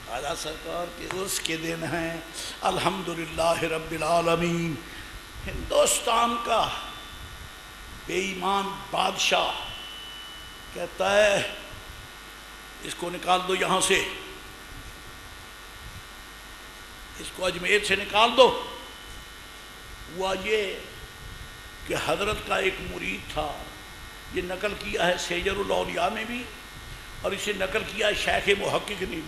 خواجہ سرکار کے عرس کے دن ہیں۔ الحمدللہ رب العالمین۔ ہندوستان کا بے ایمان بادشاہ کہتا ہے اس کو نکال دو یہاں سے، اس کو اجمیر سے نکال دو۔ ہوا یہ کہ حضرت کا ایک مرید تھا، یہ نقل کیا ہے سیجر الاولیاء میں بھی اور اسے نقل کیا ہے شیخ محقق نے بھی،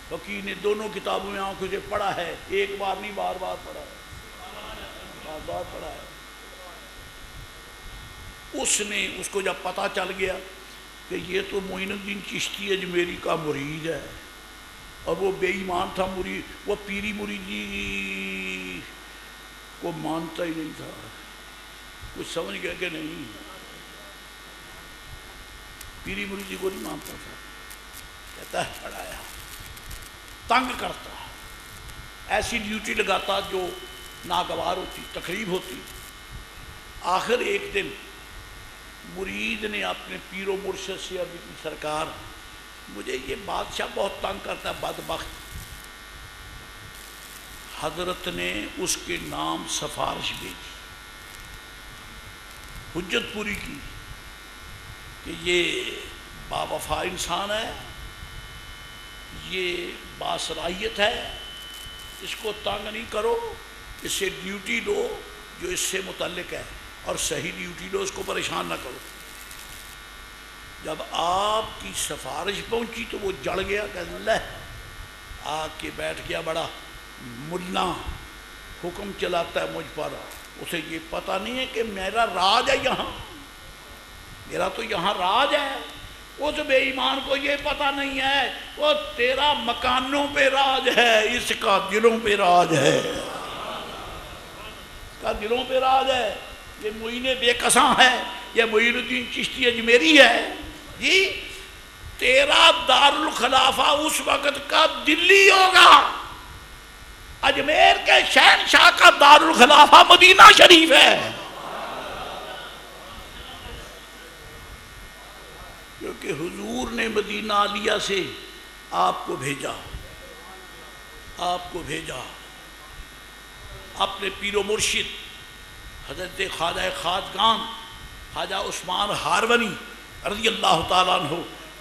فقیر نے دونوں کتابوں میں آنکھوں سے پڑھا ہے، ایک بار نہیں بار بار پڑھا ہے، بار بار پڑھا ہے۔ اس کو جب پتہ چل گیا کہ یہ تو معین الدین چشتی اجمیری کا مرید ہے اور وہ بے ایمان تھا، مرید وہ پیری مریدی کو مانتا ہی نہیں تھا، کچھ سمجھ گیا کہ نہیں، پیری مریدی کو نہیں مانتا تھا، کہتا ہے پڑھایا، تنگ کرتا، ایسی ڈیوٹی لگاتا جو ناگوار ہوتی، تقریب ہوتی۔ آخر ایک دن مرید نے اپنے پیر و مرشد سے عرض کی سرکار مجھے یہ بادشاہ بہت تنگ کرتا ہے بدبخت۔ حضرت نے اس کے نام سفارش بھیجی، حجت پوری کی کہ یہ باوفا انسان ہے، یہ باصلاحیت ہے، اس کو تنگ نہیں کرو، اس سے ڈیوٹی لو جو اس سے متعلق ہے اور صحیح ڈیوٹی لو، اس کو پریشان نہ کرو۔ جب آپ کی سفارش پہنچی تو وہ جڑ گیا کہ اللہ آ کے بیٹھ گیا، بڑا ملا حکم چلاتا ہے مجھ پر، اسے یہ پتہ نہیں ہے کہ میرا راج ہے یہاں، میرا تو یہاں راج ہے، اس بے ایمان کو یہ پتہ نہیں ہے وہ تیرا مکانوں پہ راج ہے، اس کا دلوں پہ راج ہے، اس کا دلوں پہ راج ہے۔ یہ معین بے کساں ہے، یہ معین الدین چشتی اجمیری ہے جی، تیرا دارالخلافہ اس وقت کا دلی ہوگا، اجمیر کے شہنشاہ کا دارالخلافہ مدینہ شریف ہے، کیونکہ حضور نے مدینہ عالیہ سے آپ کو بھیجا، آپ کو بھیجا، اپنے پیر و مرشد حضرت خواجہ خواجگان خواجہ عثمان ہارونی رضی اللہ تعالیٰ عنہ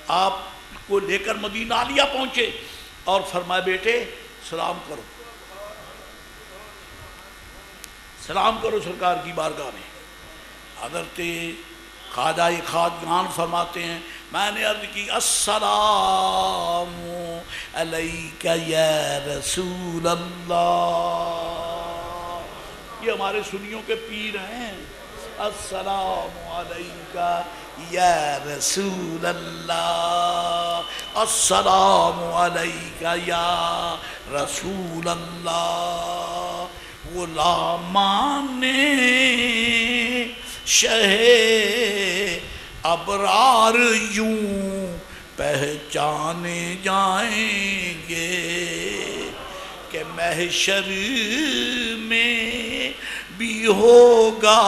آپ کو لے کر مدینہ عالیہ پہنچے اور فرمائے بیٹے سلام کرو، سلام کرو سرکار کی بارگاہ میں۔ حضرت خواجہ خواجگان فرماتے ہیں میں نے عرض کی السلام علیک یا رسول اللہ، یہ ہمارے سنیوں کے پیر ہیں، السلام علیک یا رسول اللہ، السلام علیک یا رسول اللہ، غلامان شہ ابرار یوں پہچانے جائیں گے کہ محشر میں بھی ہوگا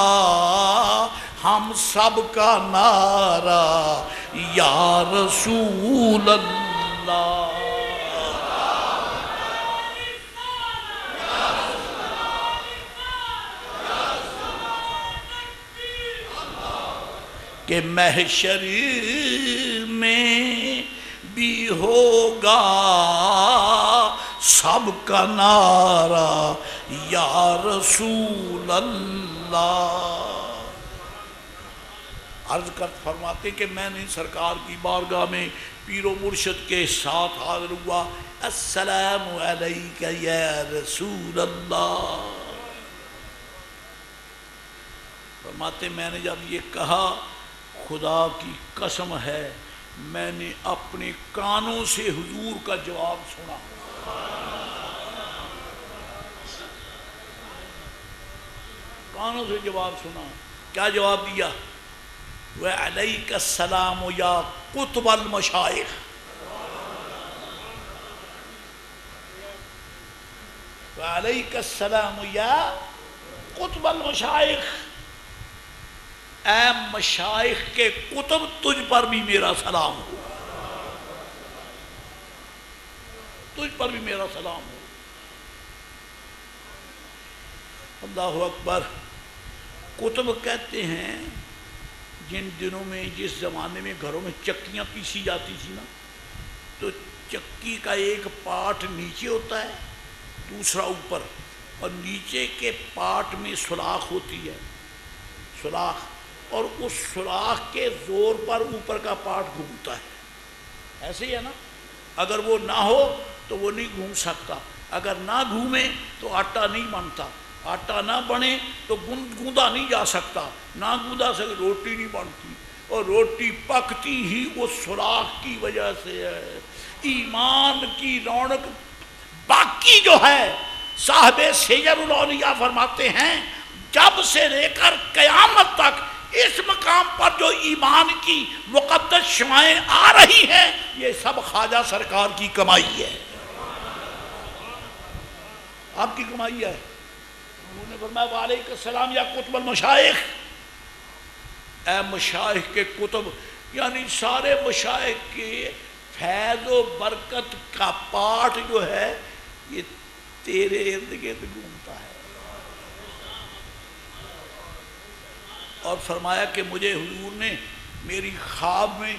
ہم سب کا نعرہ یا رسول اللہ، کہ محشر میں بھی ہوگا سب کا نعرہ یا رسول اللہ۔ عرض کر فرماتے کہ میں نے سرکار کی بارگاہ میں پیر و مرشد کے ساتھ حاضر ہوا، السلام علیک یا رسول اللہ۔ فرماتے میں نے جب یہ کہا، خدا کی قسم ہے میں نے اپنے کانوں سے حضور کا جواب سنا۔ کانوں سے جواب سنا۔ کیا جواب دیا؟ وعلیک السلام یا قطب المشائخ، وعلیک السلام یا قطب المشائخ، اے مشائخ کے قطب تجھ پر بھی میرا سلام ہو، تجھ پر بھی میرا سلام ہو۔ اللہ اکبر۔ قطب کہتے ہیں جن دنوں میں، جس زمانے میں گھروں میں چکیاں پیسی جاتی تھی نا، تو چکی کا ایک پارٹ نیچے ہوتا ہے، دوسرا اوپر، اور نیچے کے پارٹ میں سوراخ ہوتی ہے، سوراخ، اور اس سوراخ کے زور پر اوپر کا پارٹ گھومتا ہے، ایسے ہی ہے نا۔ اگر وہ نہ ہو تو وہ نہیں گھوم سکتا، اگر نہ گھومے تو آٹا نہیں بنتا، آٹا نہ بنے تو گوندا نہیں جا سکتا، نہ گوندا سے روٹی نہیں بنتی، اور روٹی پکتی ہی اس سوراخ کی وجہ سے ہے۔ ایمان کی رونق باقی جو ہے، صاحب سیر الاولیاء فرماتے ہیں جب سے لے کر قیامت تک اس مقام پر جو ایمان کی مقدس شعائیں آ رہی ہیں، یہ سب خواجہ سرکار کی کمائی ہے، آپ کی کمائی ہے۔ انہوں نے فرمایا وعلیک السلام یا قطب المشائخ، اے مشائخ کے قطب، یعنی سارے مشائخ کے فیض و برکت کا پاٹ جو ہے یہ تیرے ارد گرد گھومتا ہے۔ اور فرمایا کہ مجھے حضور نے میری خواب میں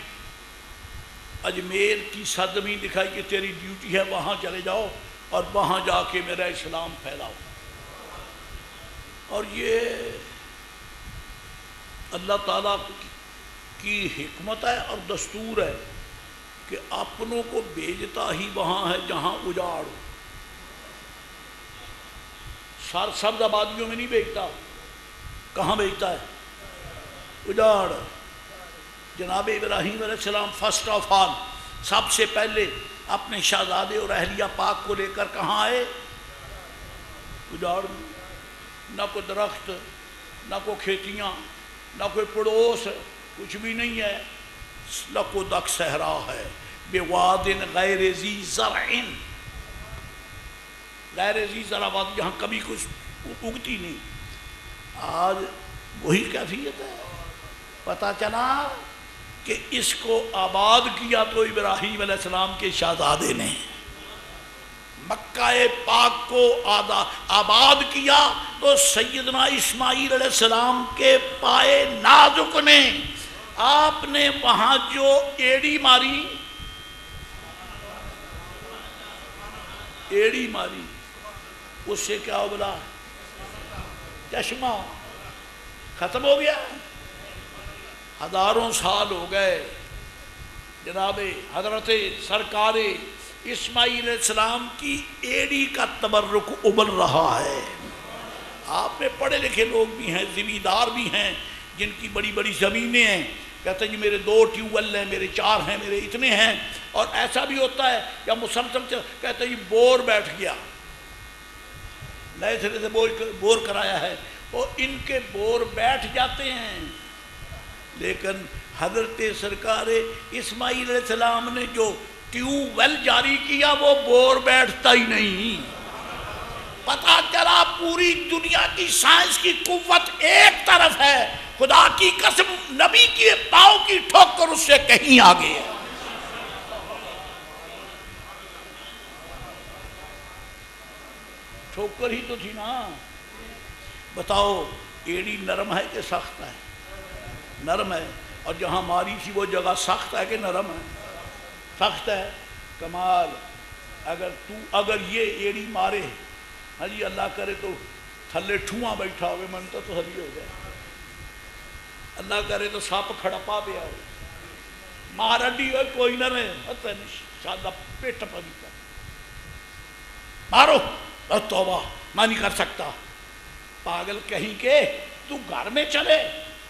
اجمیر کی سرزمین دکھائی کہ تیری ڈیوٹی ہے وہاں چلے جاؤ اور وہاں جا کے میرا اسلام پھیلاؤ۔ اور یہ اللہ تعالیٰ کی حکمت ہے اور دستور ہے کہ اپنوں کو بھیجتا ہی وہاں ہے جہاں اجاڑ ہو، سرسبز آبادیوں میں نہیں بھیجتا۔ کہاں بھیجتا ہے؟ اجاڑ۔ جناب ابراہیم علیہ السلام فرسٹ آف آل، سب سے پہلے اپنے شہزادے اور اہلیہ پاک کو لے کر کہاں آئے؟ اجاڑ میں، نہ کوئی درخت، نہ کوئی کھیتیاں، نہ کوئی پڑوس، کچھ بھی نہیں ہے، لک و دک صحرا ہے، بے واد غیر ذی زرع، غیر ذی زرع، یہاں کبھی کچھ اگتی نہیں۔ آج وہی کیفیت ہے۔ پتہ چلا کہ اس کو آباد کیا تو ابراہیم علیہ السلام کے شہزادے نے، مکہ پاک کو آباد کیا تو سیدنا اسماعیل علیہ السلام کے پائے نازک نے۔ آپ نے وہاں جو ایڑی ماری، ایڑی ماری، اس سے کیا ابلا؟ چشمہ ختم ہو گیا۔ ہزاروں سال ہو گئے، جناب حضرت سرکار اسماعیل علیہ السلام کی ایڑی کا تبرک ابل رہا ہے۔ آپ میں پڑھے لکھے لوگ بھی ہیں، زمیندار بھی ہیں، جن کی بڑی بڑی زمینیں ہیں، کہتے ہیں جی میرے 2 ٹیوب ویل ہیں، میرے 4 ہیں، میرے اتنے ہیں۔ اور ایسا بھی ہوتا ہے یا مسلسل کہتے ہیں جی بور بیٹھ گیا، نئے سرے سے بور کرایا ہے، اور ان کے بور بیٹھ جاتے ہیں۔ لیکن حضرت سرکار اسماعیل علیہ السلام نے جو ٹیوب ویل جاری کیا وہ بور بیٹھتا ہی نہیں۔ پتہ چلا پوری دنیا کی سائنس کی قوت ایک طرف ہے، خدا کی قسم نبی کے پاؤں کی ٹھوکر اس سے کہیں آگے ہے۔ ٹھوکر ہی تو تھی نا۔ بتاؤ ایڑی نرم ہے کہ سخت ہے؟ نرم ہے۔ اور جہاں ماری تھی وہ جگہ سخت ہے کہ نرم ہے؟ سخت ہے۔ کمال، اگر یہ ایڑی مارے، ہاں جی اللہ کرے تو تھلے ٹھواں بیٹھا ہوئے، من تو تسلی ہو جائے۔ اللہ کرے تو سپ کھڑپا پیا ہو مارڈی ہوئے کوئی نہ رہے شادہ پیٹ پڑی کر مارو توبہ میں نہیں کر سکتا. پاگل کہیں کے تو گھر میں چلے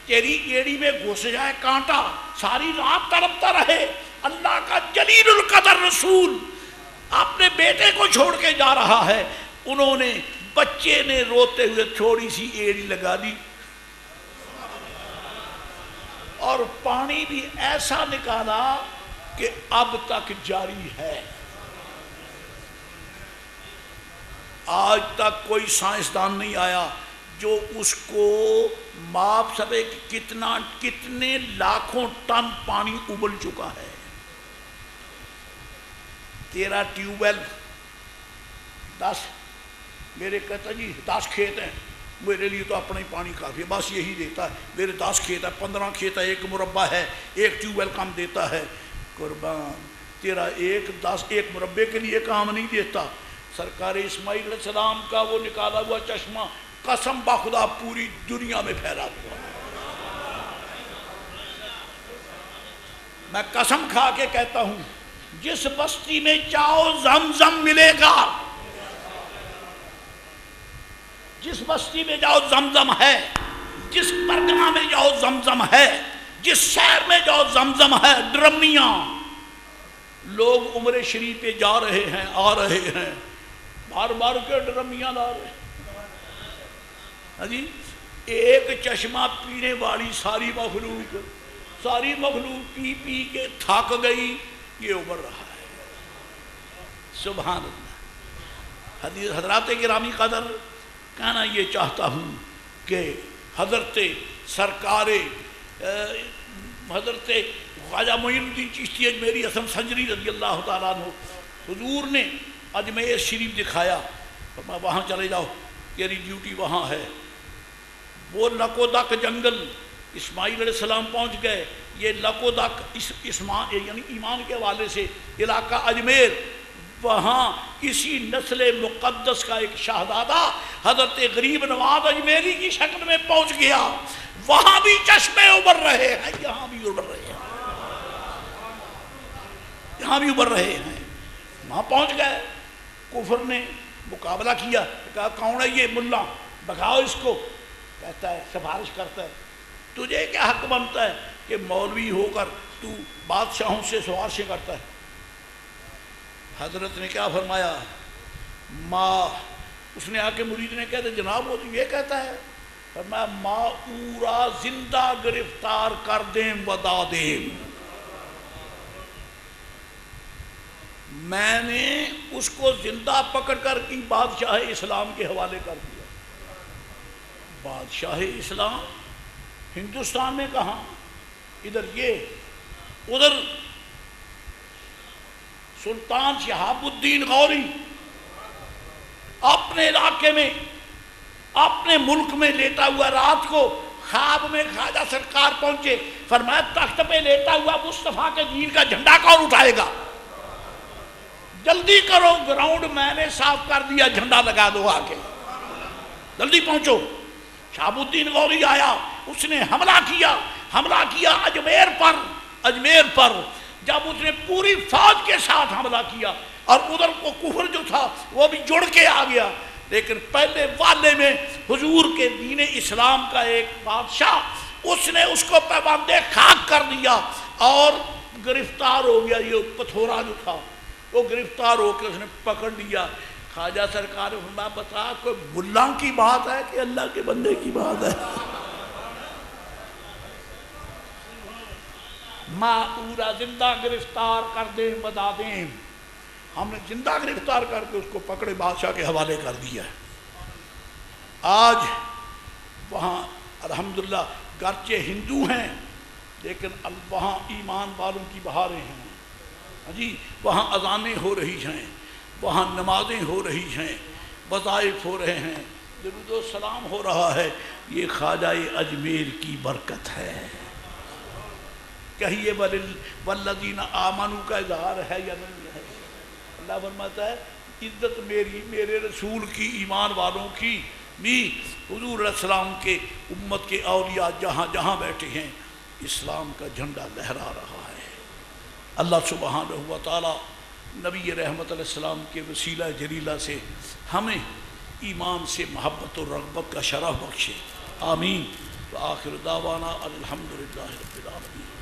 تیری ایڑی میں گھس جائے کانٹا ساری رات تڑپتا رہے. اللہ کا جلیل القدر رسول اپنے بیٹے کو چھوڑ کے جا رہا ہے. انہوں نے بچے نے روتے ہوئے تھوڑی سی ایڑی لگا دی اور پانی بھی ایسا نکالا کہ اب تک جاری ہے. آج تک کوئی سائنسدان نہیں آیا جو اس کو ماپ سکے کہ کتنے لاکھوں ٹن پانی ابل چکا ہے. تیرا ٹیوب ویل 10 میرے کہتا جی 10 کھیت ہیں میرے لیے تو اپنا ہی پانی کافی ہے بس یہی دیتا ہے. میرے 10 کھیت ہے 15 کھیت ہے 1 مربع ہے 1 ٹیوب ویل کام دیتا ہے. قربان تیرا 1 مربع کے لیے کام نہیں دیتا. سرکار اسماعیل علیہ السلام کا وہ نکالا ہوا چشمہ قسم بخدا پوری دنیا میں پھیلا ہوا. میں قسم کھا کے کہتا ہوں جس بستی میں جاؤ زمزم ملے گا. جس بستی میں جاؤ زمزم ہے. جس پرگنہ میں جاؤ زمزم ہے. جس شہر میں جاؤ زمزم ہے. ڈرمیاں لوگ عمرے شریف پہ جا رہے ہیں آ رہے ہیں بار بار کے ڈرمیاں لا رہے ہیں. جی ایک چشمہ پینے والی ساری مخلوق پی پی کے تھک گئی یہ ابھر رہا ہے. سبحان اللہ. حضرات گرامی قدر کہنا یہ چاہتا ہوں کہ حضرت سرکار حضرت خواجہ معین الدین چشتی اجمیری حسن سنجری رضی اللہ تعالیٰ عنہ حضور نے اجمیر شریف دکھایا وہاں چلے جاؤ تیری ڈیوٹی وہاں ہے. وہ لکو دک جنگل اسماعیل علیہ السلام پہنچ گئے. یہ لکو دک یعنی ایمان کے حوالے سے علاقہ اجمیر وہاں اسی نسل مقدس کا ایک شہزادہ حضرت غریب نواز اجمیری کی شکل میں پہنچ گیا. وہاں بھی چشمے ابھر رہے ہیں یہاں بھی ابھر رہے ہیں یہاں بھی ابھر رہے ہیں. وہاں پہنچ گئے. کفر نے مقابلہ کیا کہا کون ہے یہ ملا بھگاؤ اس کو. کہتا ہے سفارش کرتا ہے تجھے کیا حق بنتا ہے کہ مولوی ہو کر تو بادشاہوں سے سفارشیں کرتا ہے. حضرت نے کیا فرمایا ماں اس نے آ کے مرید نے کہتے جناب وہ تو یہ کہتا ہے فرمایا ماں پورا زندہ گرفتار کر دیں بدا دیں. میں نے اس کو زندہ پکڑ کر کی بادشاہ اسلام کے حوالے کر دیا. بادشاہ اسلام ہندوستان میں کہاں ادھر یہ ادھر سلطان شہاب الدین غوری اپنے علاقے میں اپنے ملک میں لیٹا ہوا رات کو خواب میں خواجہ سرکار پہنچے فرمایا تخت پہ لیٹا ہوا مصطفیٰ کے دین کا جھنڈا کون اٹھائے گا جلدی کرو گراؤنڈ میں نے صاف کر دیا جھنڈا لگا دو آ کے جلدی پہنچو. شہاب الدین غوری آیا اس نے حملہ کیا اجمیر پر. جب اس نے پوری فوج کے ساتھ حملہ کیا اور ادھر کو کفر جو تھا وہ بھی جڑ کے آ گیا. لیکن پہلے والے میں حضور کے دین اسلام کا ایک بادشاہ اس نے اس کو پیبند خاک کر دیا اور گرفتار ہو گیا. یہ پتھورا جو تھا وہ گرفتار ہو کے اس نے پکڑ لیا. خواجہ سرکار فرمایا بتا کوئی ملا کی بات ہے کہ اللہ کے بندے کی بات ہے. ماں پورا زندہ گرفتار کر دیں بتا دیں. ہم نے زندہ گرفتار کر کے اس کو پکڑے بادشاہ کے حوالے کر دیا ہے. آج وہاں الحمدللہ گرچہ ہندو ہیں لیکن وہاں ایمان والوں کی بہاریں ہیں. جی وہاں اذانیں ہو رہی ہیں وہاں نمازیں ہو رہی ہیں وظائف ہو رہے ہیں درود و سلام ہو رہا ہے. یہ خواجہ اجمیر کی برکت ہے. کہیے والذین آمنوا کا اظہار ہے یا نہیں ہے. اللہ فرماتا ہے عزت میری میرے رسول کی ایمان والوں کی بھی حضور علیہ السلام کے امت کے اولیاء جہاں جہاں بیٹھے ہیں اسلام کا جھنڈا لہرا رہا ہے۔ اللہ سبحانہ و تعالی نبی رحمت علیہ السلام کے وسیلہ جلیلہ سے ہمیں ایمان سے محبت و رغبت کا شرف بخشے، آمین۔ وآخر دعوانا الحمدللہ رب العالمین۔